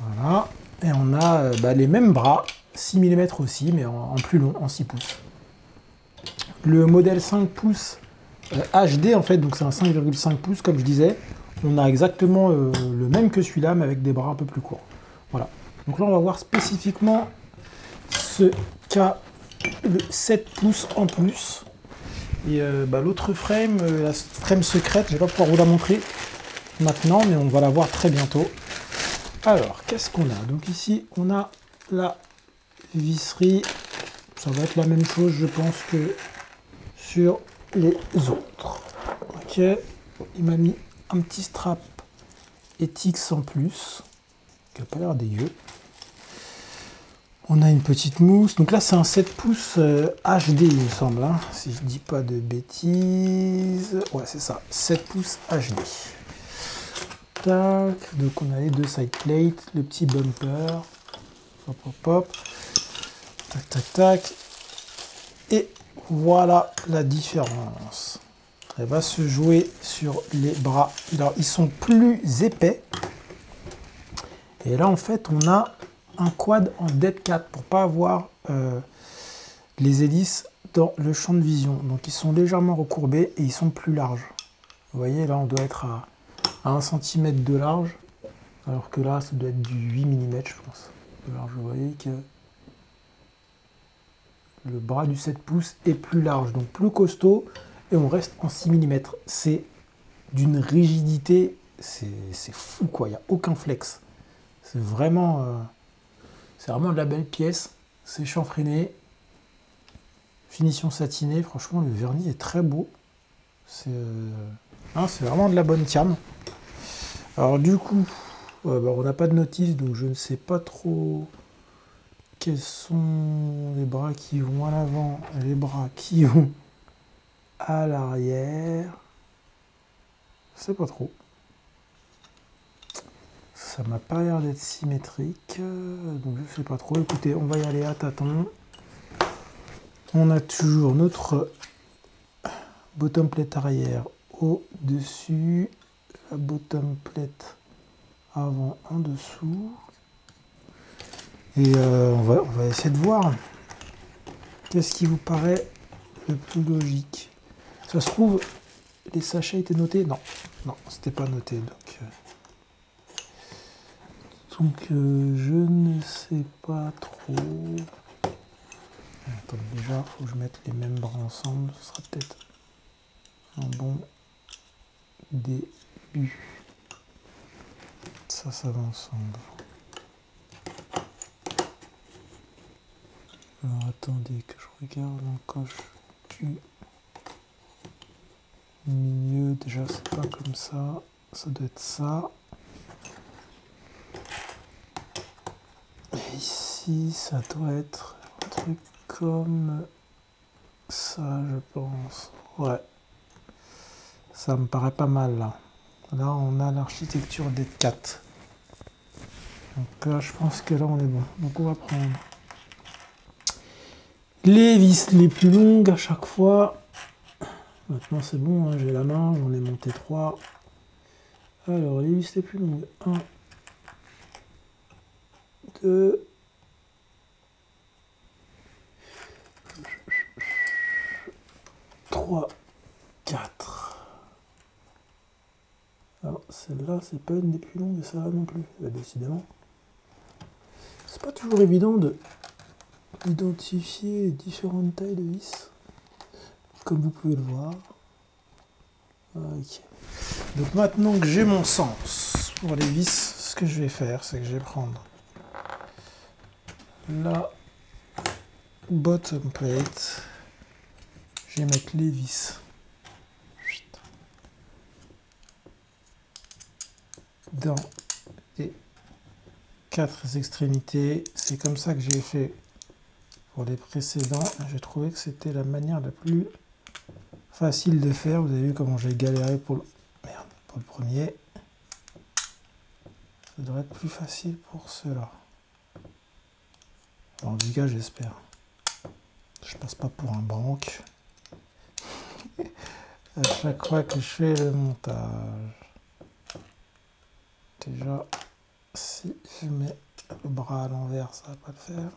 Voilà. Et on a les mêmes bras, 6 mm aussi, mais en plus long, en 6 pouces. Le modèle 5 pouces HD, en fait, donc c'est un 5,5 pouces, comme je disais. On a exactement le même que celui-là, mais avec des bras un peu plus courts. Voilà. Donc là, on va voir spécifiquement ce qu'a le 7 pouces en plus. Et l'autre frame, la frame secrète, je ne vais pas pouvoir vous la montrer maintenant, mais on va la voir très bientôt. Alors, qu'est-ce qu'on a? Donc ici, on a la visserie. Ça va être la même chose, je pense, que sur les autres. Ok, il m'a mis un petit strap ETX en plus, qui n'a pas l'air dégueu. On a une petite mousse. Donc là, c'est un 7 pouces HD, il me semble, hein, si je dis pas de bêtises. Ouais, c'est ça, 7 pouces HD. Tac, donc on a les deux side plates, le petit bumper. Hop, hop, hop. Tac, tac, tac. Et voilà la différence. Elle va se jouer sur les bras. Alors, ils sont plus épais. Et là, en fait, on a un quad en dead cat pour pas avoir les hélices dans le champ de vision. Donc, ils sont légèrement recourbés et ils sont plus larges. Vous voyez, là, on doit être à 1 cm de large. Alors que là, ça doit être du 8 mm, je pense. De large, vous voyez que le bras du 7 pouces est plus large, donc plus costaud, et on reste en 6 mm. C'est d'une rigidité, c'est fou quoi, il n'y a aucun flex. C'est vraiment de la belle pièce, c'est chanfreiné, finition satinée, franchement le vernis est très beau. C'est vraiment de la bonne cam. Alors du coup, on n'a pas de notice, donc je ne sais pas trop quels sont les bras qui vont à l'avant, les bras qui vont à l'arrière. Je sais pas trop. Ça m'a pas l'air d'être symétrique, donc je sais pas trop. Écoutez, on va y aller à tâtons. On a toujours notre bottom plate arrière au-dessus, la bottom plate avant en dessous. Et on va essayer de voir qu'est-ce qui vous paraît le plus logique. Ça se trouve, les sachets étaient notés? Non, non, c'était pas noté. Donc je ne sais pas trop. Attends, déjà, il faut que je mette les mêmes bras ensemble. Ce sera peut-être un bon début. Ça va ensemble. Alors attendez que je regarde l'encoche du milieu. Déjà, c'est pas comme ça. Ça doit être ça. Et ici, ça doit être un truc truc comme ça, je pense. Ouais. Ça me paraît pas mal là. Là, on a l'architecture des 4. Donc là, je pense que là, on est bon. Donc on va prendre les vis les plus longues à chaque fois. Maintenant, c'est bon, hein, j'ai la main, j'en ai monté 3. Alors, les vis les plus longues. 1, 2, 3, 4. Alors, celle-là, c'est pas une des plus longues, et celle-là non plus. Décidément. C'est pas toujours évident d'identifier différentes tailles de vis, comme vous pouvez le voir. Ok. Donc maintenant que j'ai mon sens pour les vis, ce que je vais faire, c'est que je vais prendre la bottom plate, je vais mettre les vis dans les 4 extrémités. C'est comme ça que j'ai fait pour les précédents. J'ai trouvé que c'était la manière la plus facile de faire. Vous avez vu comment j'ai galéré pour le... Merde, pour le premier. Ça devrait être plus facile pour ceux-là. En tout cas, j'espère. Je passe pas pour un banque. À chaque fois que je fais le montage. Déjà, si je mets le bras à l'envers, ça va pas le faire.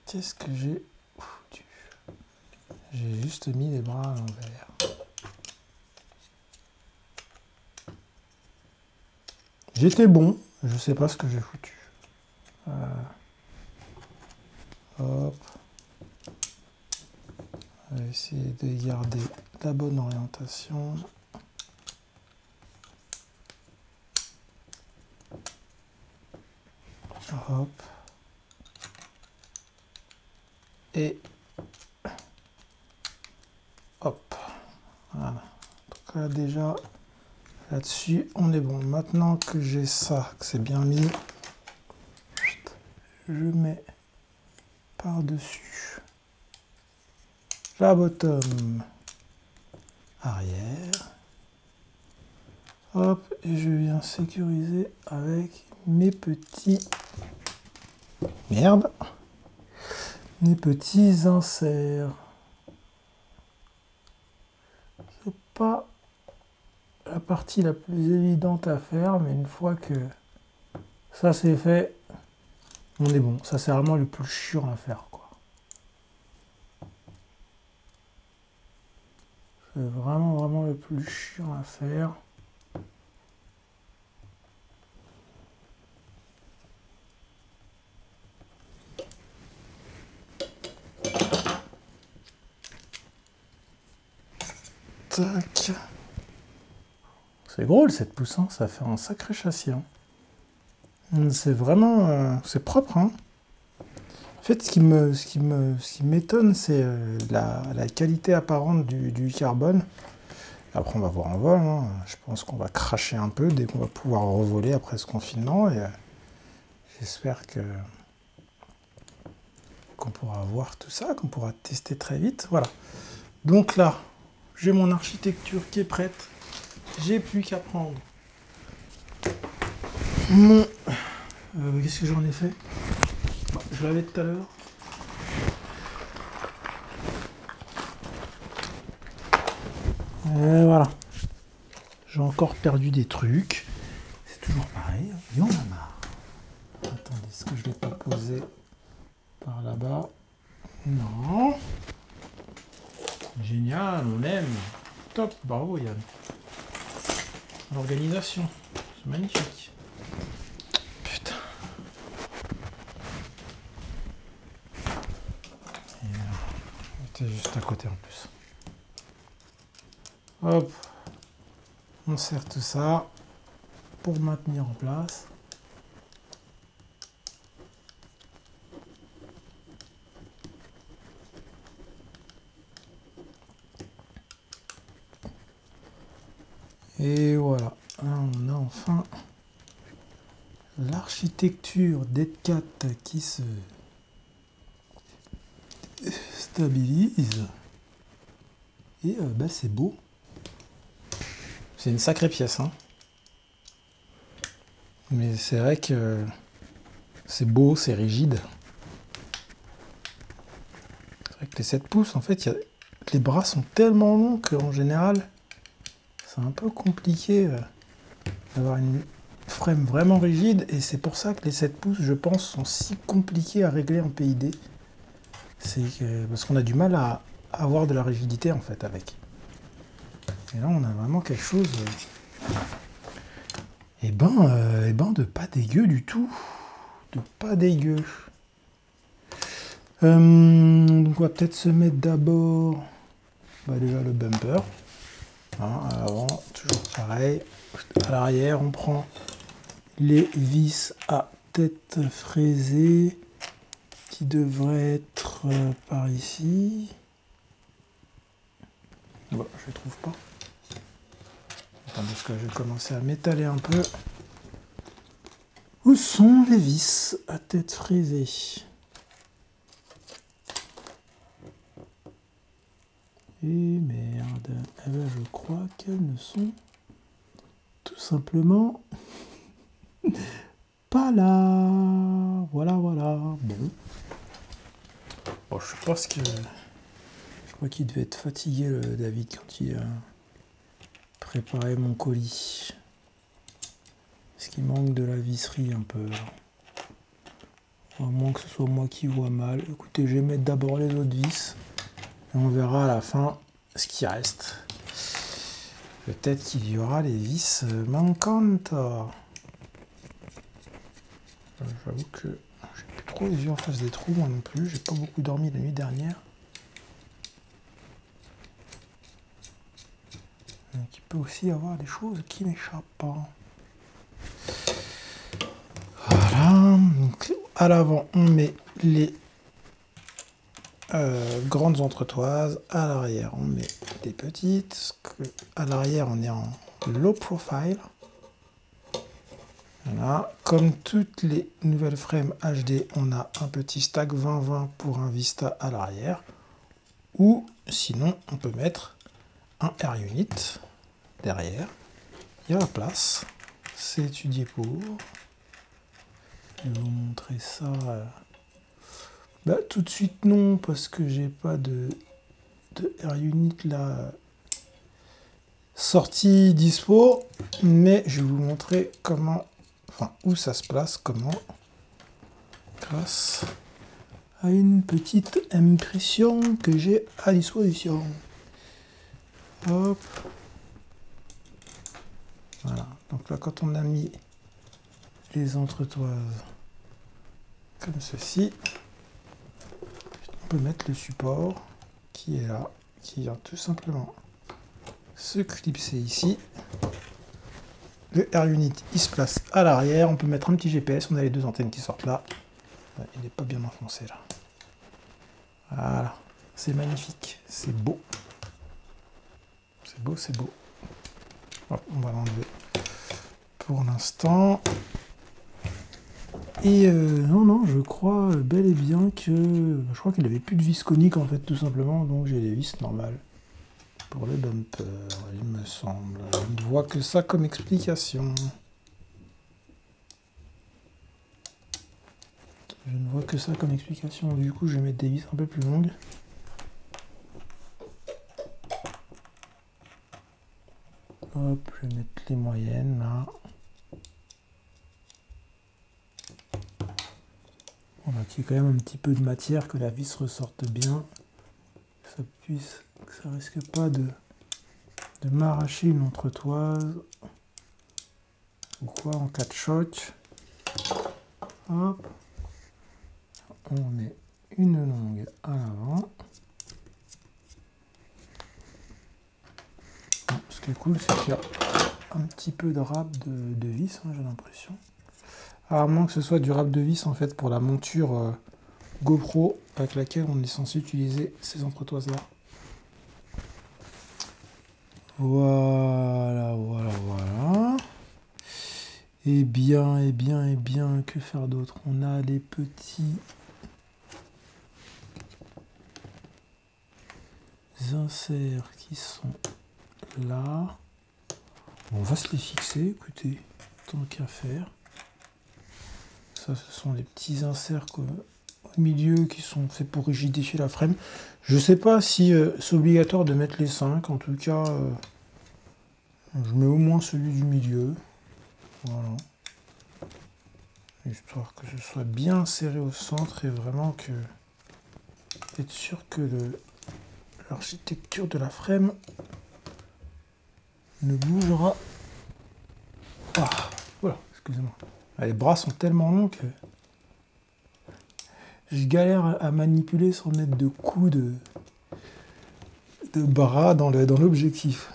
Qu'est-ce que j'ai foutu? J'ai juste mis les bras à l'envers. J'étais bon, je sais pas ce que j'ai foutu. Hop. On va essayer de garder la bonne orientation. Hop. Et hop. Voilà. En tout cas, déjà, là-dessus, on est bon. Maintenant que j'ai ça, que c'est bien mis, je mets par-dessus la bottom arrière. Hop, et je viens sécuriser avec mes petits... Merde! Mes petits inserts. C'est pas la partie la plus évidente à faire, mais une fois que ça c'est fait, on est bon. Ça c'est vraiment le plus chiant à faire, quoi. C'est vraiment le plus chiant à faire. Tac. C'est drôle cette pousse, hein, ça fait un sacré châssis. Hein. C'est vraiment... c'est propre. Hein. En fait, ce qui m'étonne, c'est la qualité apparente du carbone. Après, on va voir en vol. Hein. Je pense qu'on va cracher un peu dès qu'on va pouvoir revoler après ce confinement. Et j'espère qu'on pourra voir tout ça, qu'on pourra tester très vite. Voilà. Donc là, j'ai mon architecture qui est prête. J'ai plus qu'à prendre mon... qu'est-ce que j'en ai fait? Je l'avais tout à l'heure. Et voilà. J'ai encore perdu des trucs. C'est toujours pareil. Il y en a marre. Attendez, est-ce que je ne l'ai pas posé par là-bas? Non. Génial, on aime. Top, bravo Yann. L'organisation, c'est magnifique. Putain. Et là, j'étais juste à côté en plus. Hop. On serre tout ça pour maintenir en place. Et voilà, là on a enfin l'architecture architecture Dead Cat qui se stabilise. Et bah, c'est beau. C'est une sacrée pièce, hein. Mais c'est vrai que c'est beau, c'est rigide. C'est vrai que les 7 pouces, en fait, les bras sont tellement longs qu'en général, c'est un peu compliqué d'avoir une frame vraiment rigide. Et c'est pour ça que les 7 pouces, je pense, sont si compliqués à régler en PID. C'est parce qu'on a du mal à avoir de la rigidité, en fait, avec. Et là, on a vraiment quelque chose... eh ben, de pas dégueu du tout. De pas dégueu. Donc on va peut-être se mettre d'abord déjà le bumper. Hein, à l'avant, toujours pareil. À l'arrière, on prend les vis à tête fraisée qui devraient être par ici. Bon, je les trouve pas. Parce que je vais commencer à m'étaler un peu. Où sont les vis à tête fraisée? Et merde, eh ben, je crois qu'elles ne sont tout simplement pas là. Voilà, voilà. Bon. Bon, je pense que... Je crois qu'il devait être fatigué, le David, quand il a préparé mon colis. Est-ce qu'il manque de la visserie un peu? À moins que ce soit moi qui vois mal. Écoutez, je vais mettre d'abord les autres vis. Et on verra à la fin ce qui reste. Peut-être qu'il y aura les vis manquantes. J'avoue que j'ai plus trop les yeux en face des trous, moi non plus. J'ai pas beaucoup dormi la nuit dernière. Donc il peut aussi y avoir des choses qui m'échappent. Voilà. Donc, à l'avant, on met les grandes entretoises. À l'arrière, on met des petites. À l'arrière, on est en low profile. Voilà. Comme toutes les nouvelles frames HD, on a un petit stack 20-20 pour un Vista à l'arrière. Ou sinon, on peut mettre un Air Unit derrière. Il y a la place. C'est étudié pour. Je vais vous montrer ça. Bah, tout de suite non, parce que j'ai pas de Air Unit là sorti dispo. Mais je vais vous montrer comment, enfin où ça se place, comment, grâce à une petite impression que j'ai à disposition. Hop. Voilà. Donc là, quand on a mis les entretoises comme ceci, on peut mettre le support qui est là, qui vient tout simplement se clipser ici. Le Air Unit, il se place à l'arrière. On peut mettre un petit GPS. On a les deux antennes qui sortent là. Il n'est pas bien enfoncé là. Voilà. C'est magnifique. C'est beau. C'est beau, c'est beau. Hop, on va l'enlever pour l'instant. Et non, je crois bel et bien que... Je crois qu'il n'avait plus de vis conique en fait, tout simplement. Donc j'ai des vis normales pour le bumper, il me semble. Je ne vois que ça comme explication. Je ne vois que ça comme explication. Du coup, je vais mettre des vis un peu plus longues. Hop, je vais mettre les moyennes là. Voilà, qu'il y ait quand même un petit peu de matière, que la vis ressorte bien. Que ça risque pas de m'arracher une entretoise. Ou quoi en cas de choc. Hop. On met une longue à l'avant. Ce qui est cool, c'est qu'il y a un petit peu de râpe de vis, hein, j'ai l'impression. À moins que ce soit du râpe de vis en fait pour la monture GoPro avec laquelle on est censé utiliser ces entretoises là. Voilà. Et bien, que faire d'autre? On a les petits inserts qui sont là. On va se les fixer, écoutez, tant qu'à faire. Ça, ce sont les petits inserts au milieu qui sont faits pour rigidifier la frame. Je sais pas si c'est obligatoire de mettre les 5, en tout cas, je mets au moins celui du milieu. Voilà. Histoire que ce soit bien serré au centre et vraiment que être sûr que l'architecture de la frame ne bougera pas. Voilà, excusez-moi. Les bras sont tellement longs que je galère à manipuler sans mettre de coups de bras dans l'objectif.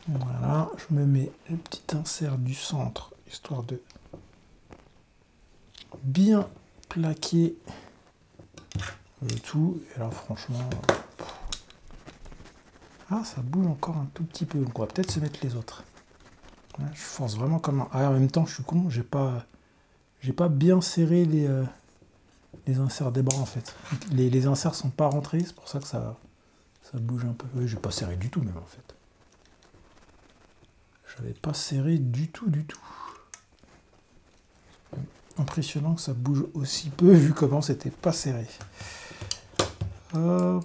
Voilà, je me mets le petit insert du centre, histoire de bien plaquer le tout. Et là, franchement, ah, ça bouge encore un tout petit peu. Donc, on va peut-être se mettre les autres. Ouais, je force vraiment comme un... Ah, en même temps, je suis con, j'ai pas bien serré les inserts des bras, en fait. Les inserts sont pas rentrés, c'est pour ça que ça bouge un peu. Oui, j'ai pas serré du tout, même, en fait. J'avais pas serré du tout. Impressionnant que ça bouge aussi peu, vu comment c'était pas serré. Hop.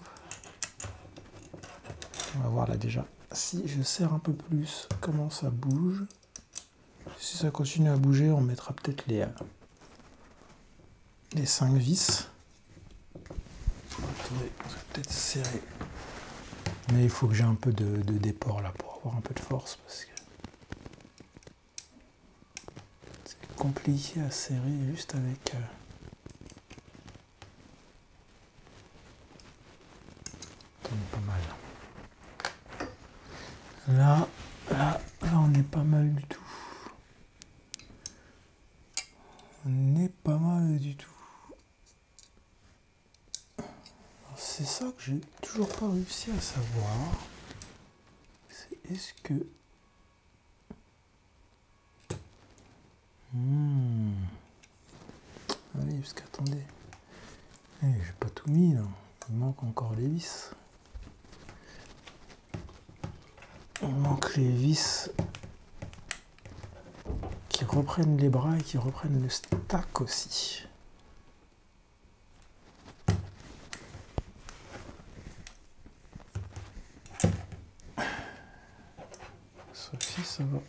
On va voir là déjà. Si je serre un peu plus, comment ça bouge. Si ça continue à bouger, on mettra peut-être les 5 vis. Attendez, on va peut-être serrer. Mais il faut que j'ai un peu de déport là pour avoir un peu de force parce que c'est compliqué à serrer juste avec. Pas mal. Là, on est pas mal du tout. On est pas mal du tout. C'est ça que j'ai toujours pas réussi à savoir. C'est est-ce que... Ah oui, parce qu'attendez. J'ai pas tout mis là. Il manque encore les vis. Il manque les vis qui reprennent les bras et qui reprennent le stack aussi. Ceci, ça va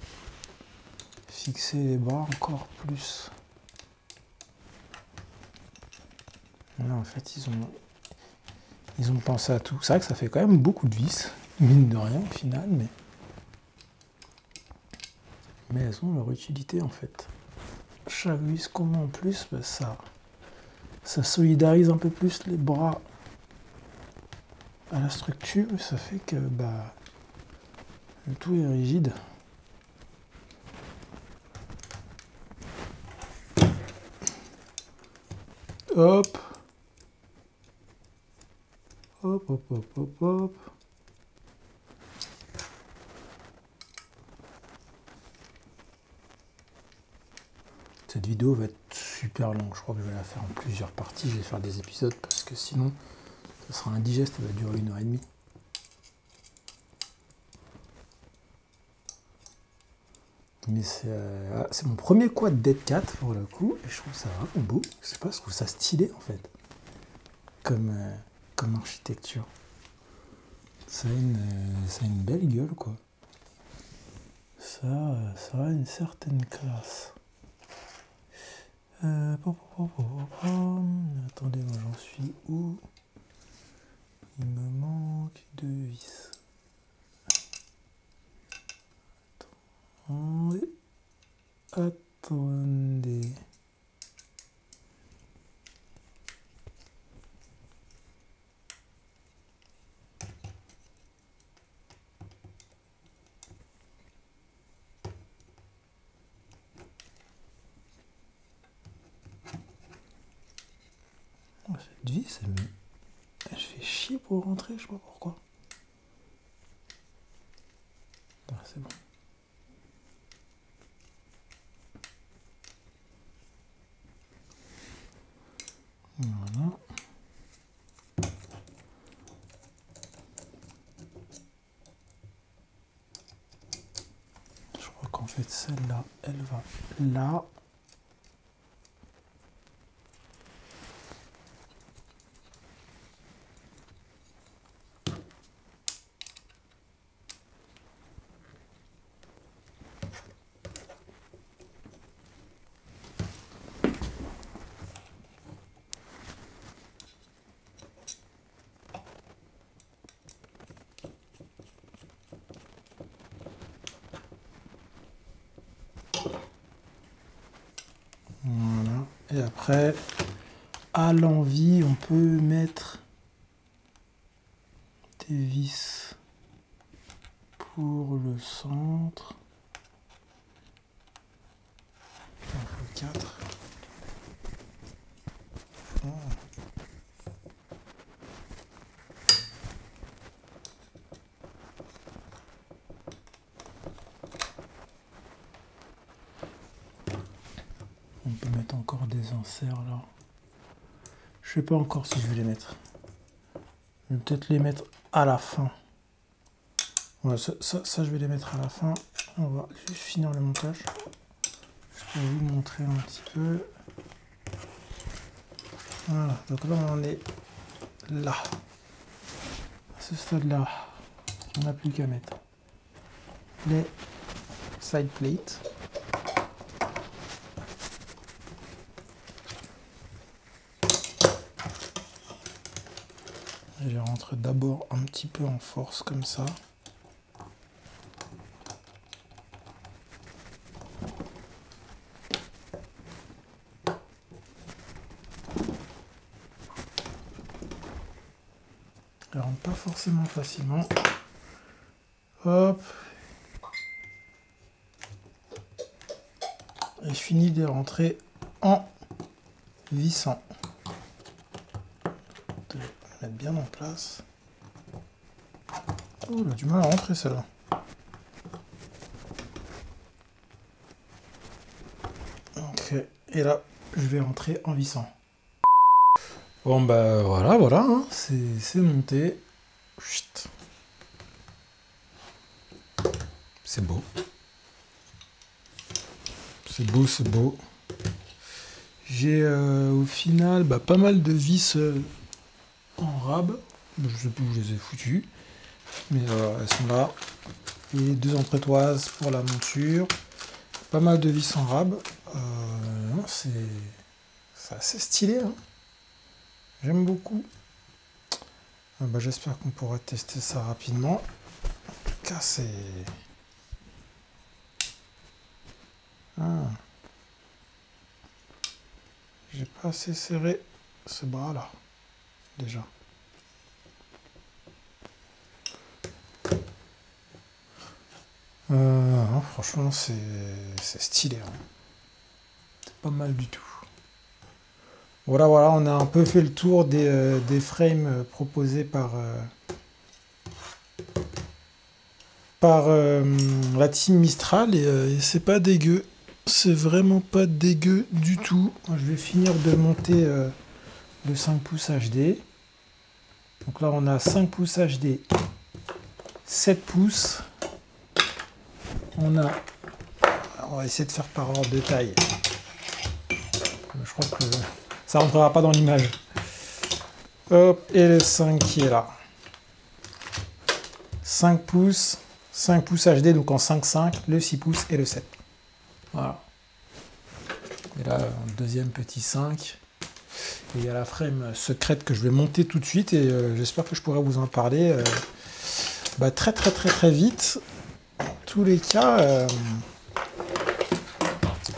fixer les bras encore plus. Là, en fait, ils ont pensé à tout. C'est vrai que ça fait quand même beaucoup de vis, mine de rien au final, mais elles ont leur utilité en fait. Chaque vis qu'on met en plus, bah, ça solidarise un peu plus les bras à la structure et ça fait que bah, le tout est rigide. Hop. Hop, hop, hop, hop, hop. Cette vidéo va être super longue. Je crois que je vais la faire en plusieurs parties. Je vais faire des épisodes parce que sinon, ça sera indigeste. Elle va durer 1h30. Mais c'est mon premier quad Dead Cat pour le coup. Et je trouve ça vraiment beau. Je sais pas, je trouve ça stylé en fait. Comme architecture. Ça a une belle gueule quoi. Ça a une certaine classe. Attendez, moi j'en suis où? Il me manque 2 vis. Attendez. Cette vis, elle fait chier pour rentrer, je sais pas pourquoi. c'est bon. Voilà. Je crois qu'en fait celle-là, elle va là. Voilà. Et après, à l'envie, on peut mettre des vis pour le centre. Il en faut 4. Oh. On peut mettre encore des inserts là. Je sais pas encore si je vais les mettre. Je vais peut-être les mettre à la fin. Voilà, ça, je vais les mettre à la fin. On va juste finir le montage. Je peux vous montrer un petit peu. Voilà, donc là on en est là. À ce stade-là, on n'a plus qu'à mettre les side plates. Je rentre d'abord un petit peu en force comme ça. Je rentre pas forcément facilement. Hop. Et je finis de rentrer en vissant. Je vais la mettre bien en place. Oh, elle a du mal à rentrer celle-là. Ok. Et là, je vais rentrer en vissant. Bon bah voilà, hein, c'est monté. Chut. C'est beau. C'est beau, c'est beau. J'ai au final pas mal de vis en rab. Je sais plus où je les ai foutues. Mais elles sont là. Et 2 entrectoises pour la monture. Pas mal de vis en rab. C'est assez stylé. Hein. J'aime beaucoup. J'espère qu'on pourra tester ça rapidement. En tout cas, c'est... J'ai pas assez serré ce bras-là, déjà. Franchement, c'est stylé. Hein. C'est pas mal du tout. Voilà, on a un peu fait le tour des frames proposés par la team Mistral et c'est pas dégueu. C'est vraiment pas dégueu du tout. Je vais finir de monter le 5 pouces HD. Donc là, on a 5 pouces HD, 7 pouces. On va essayer de faire par ordre de taille. Je crois que ça rentrera pas dans l'image. Hop, et le 5 qui est là. 5 pouces HD, donc en 5,5, le 6 pouces et le 7. Voilà. Et là, un deuxième petit 5. Et il y a la frame secrète que je vais monter tout de suite et j'espère que je pourrai vous en parler très vite. En tous les cas,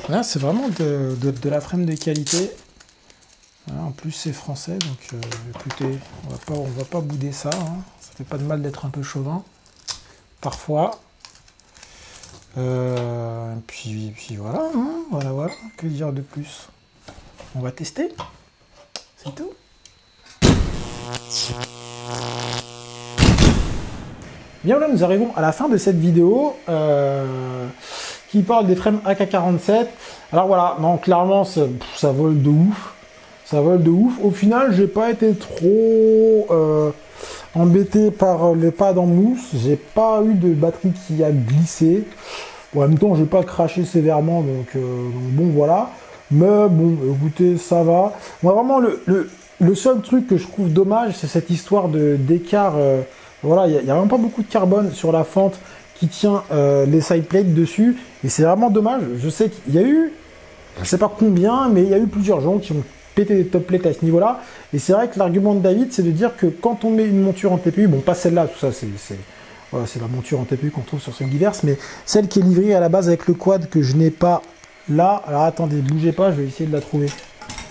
là, c'est vraiment de la frame de qualité. Voilà, en plus, c'est français, donc écoutez, on va pas bouder ça. Hein. Ça fait pas de mal d'être un peu chauvin, parfois. Puis voilà, hein, voilà, que dire de plus? On va tester, c'est tout. Bien là, nous arrivons à la fin de cette vidéo qui parle des frames AK-47. Alors voilà, non, clairement, ça vole de ouf. Ça vole de ouf. Au final, j'ai pas été trop embêté par les pads en mousse. J'ai pas eu de batterie qui a glissé. En même temps, j'ai pas craché sévèrement, donc bon, voilà. Mais bon, écoutez, ça va. Moi, vraiment, le seul truc que je trouve dommage, c'est cette histoire d'écart. Voilà, il n'y a vraiment pas beaucoup de carbone sur la fente qui tient les side plates dessus. Et c'est vraiment dommage. Je sais qu'il y a eu, je sais pas combien, mais il y a eu plusieurs gens qui ont pété des top plates à ce niveau-là. Et c'est vrai que l'argument de David, c'est de dire que quand on met une monture en TPU, bon, pas celle-là, tout ça, voilà, c'est la monture en TPU qu'on trouve sur ce Giverse, mais celle qui est livrée à la base avec le quad que je n'ai pas là. Alors attendez, bougez pas, je vais essayer de la trouver.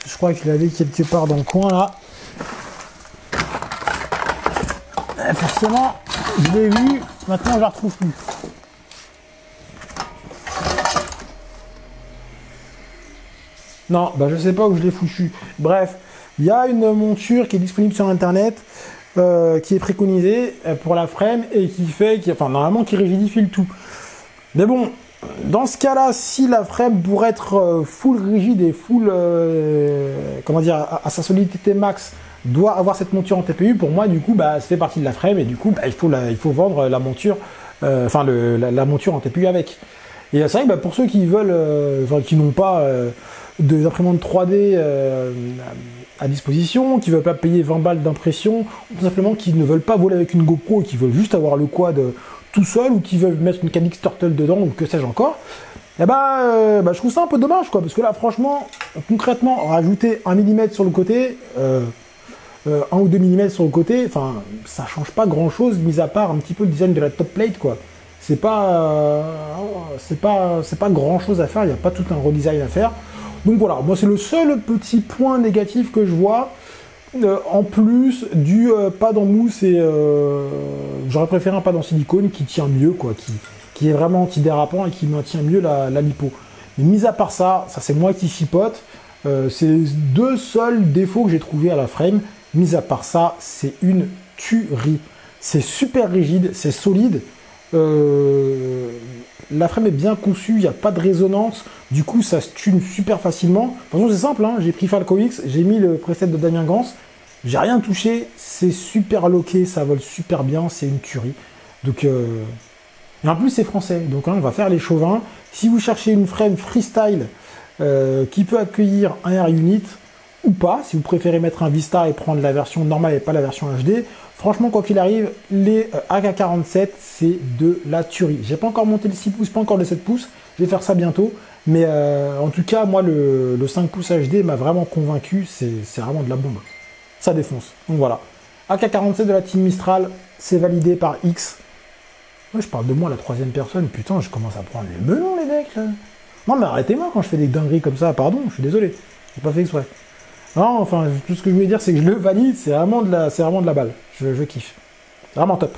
Je crois que je l'avais quelque part dans le coin là. Et forcément, je l'ai vu, maintenant je la retrouve plus. Non, bah je sais pas où je l'ai foutu. Bref, il y a une monture qui est disponible sur internet. Qui est préconisé pour la frame et enfin normalement qui rigidifie le tout. Mais bon, dans ce cas-là, si la frame pour être full rigide et full, comment dire, à sa solidité max, doit avoir cette monture en TPU, pour moi du coup, bah, ça fait partie de la frame et du coup, bah, il faut vendre la monture, enfin la monture en TPU avec. Et c'est vrai que bah, pour ceux qui veulent, enfin qui n'ont pas d'imprimante 3D à disposition, qui ne veulent pas payer 20 balles d'impression, ou tout simplement qui ne veulent pas voler avec une GoPro et qui veulent juste avoir le quad tout seul, ou qui veulent mettre une Calyx Turtle dedans, ou que sais-je encore, et bah, je trouve ça un peu dommage, quoi, parce que là, franchement, concrètement, rajouter 1 mm sur le côté, 1 ou 2 mm sur le côté, enfin, ça change pas grand-chose, mis à part un petit peu le design de la top plate, quoi. C'est pas grand-chose à faire, il n'y a pas tout un redesign à faire. Donc voilà, moi c'est le seul petit point négatif que je vois, en plus du pad en mousse, et j'aurais préféré un pad en silicone qui tient mieux, quoi, qui est vraiment antidérapant et qui maintient mieux la lipo. Mais mis à part ça, c'est moi qui chipote, c'est les deux seuls défauts que j'ai trouvés à la frame. Mis à part ça, c'est une tuerie. C'est super rigide, c'est solide. La frame est bien conçue, il n'y a pas de résonance, du coup ça se tune super facilement. De toute façon c'est simple, hein, j'ai pris Falco X, j'ai mis le preset de Damien Gans, j'ai rien touché, c'est super loqué, ça vole super bien, c'est une tuerie. Donc, et en plus c'est français, donc hein, on va faire les chauvins. Si vous cherchez une frame freestyle qui peut accueillir un Air Unit, ou pas, si vous préférez mettre un Vista et prendre la version normale et pas la version HD, franchement, quoi qu'il arrive, les AK-47, c'est de la tuerie. J'ai pas encore monté le 6 pouces, pas encore le 7 pouces, je vais faire ça bientôt, mais en tout cas, moi, le 5 pouces HD m'a vraiment convaincu, c'est vraiment de la bombe. Ça défonce, donc voilà. AK-47 de la team Mistral, c'est validé par X. Ouais, je parle de moi à la troisième personne, putain, je commence à prendre les melons, les mecs, là. Non, mais arrêtez-moi quand je fais des dingueries comme ça, pardon, je suis désolé, j'ai pas fait exprès. Non, enfin, tout ce que je voulais dire, c'est que je le valide, c'est vraiment de la balle. Je kiffe. C'est vraiment top.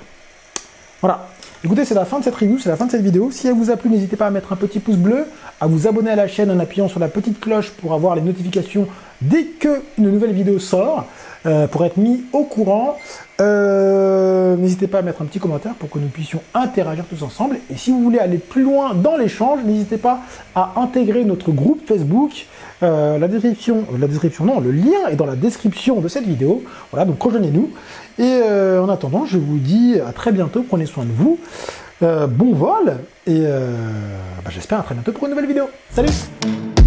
Voilà. Écoutez, c'est la fin de cette review, c'est la fin de cette vidéo. Si elle vous a plu, n'hésitez pas à mettre un petit pouce bleu, à vous abonner à la chaîne en appuyant sur la petite cloche pour avoir les notifications dès qu'une nouvelle vidéo sort, pour être mis au courant. N'hésitez pas à mettre un petit commentaire pour que nous puissions interagir tous ensemble. Et si vous voulez aller plus loin dans l'échange, n'hésitez pas à intégrer notre groupe Facebook. Le lien est dans la description de cette vidéo. Voilà, donc rejoignez-nous. Et en attendant, je vous dis à très bientôt. Prenez soin de vous. Bon vol. Et j'espère à très bientôt pour une nouvelle vidéo. Salut!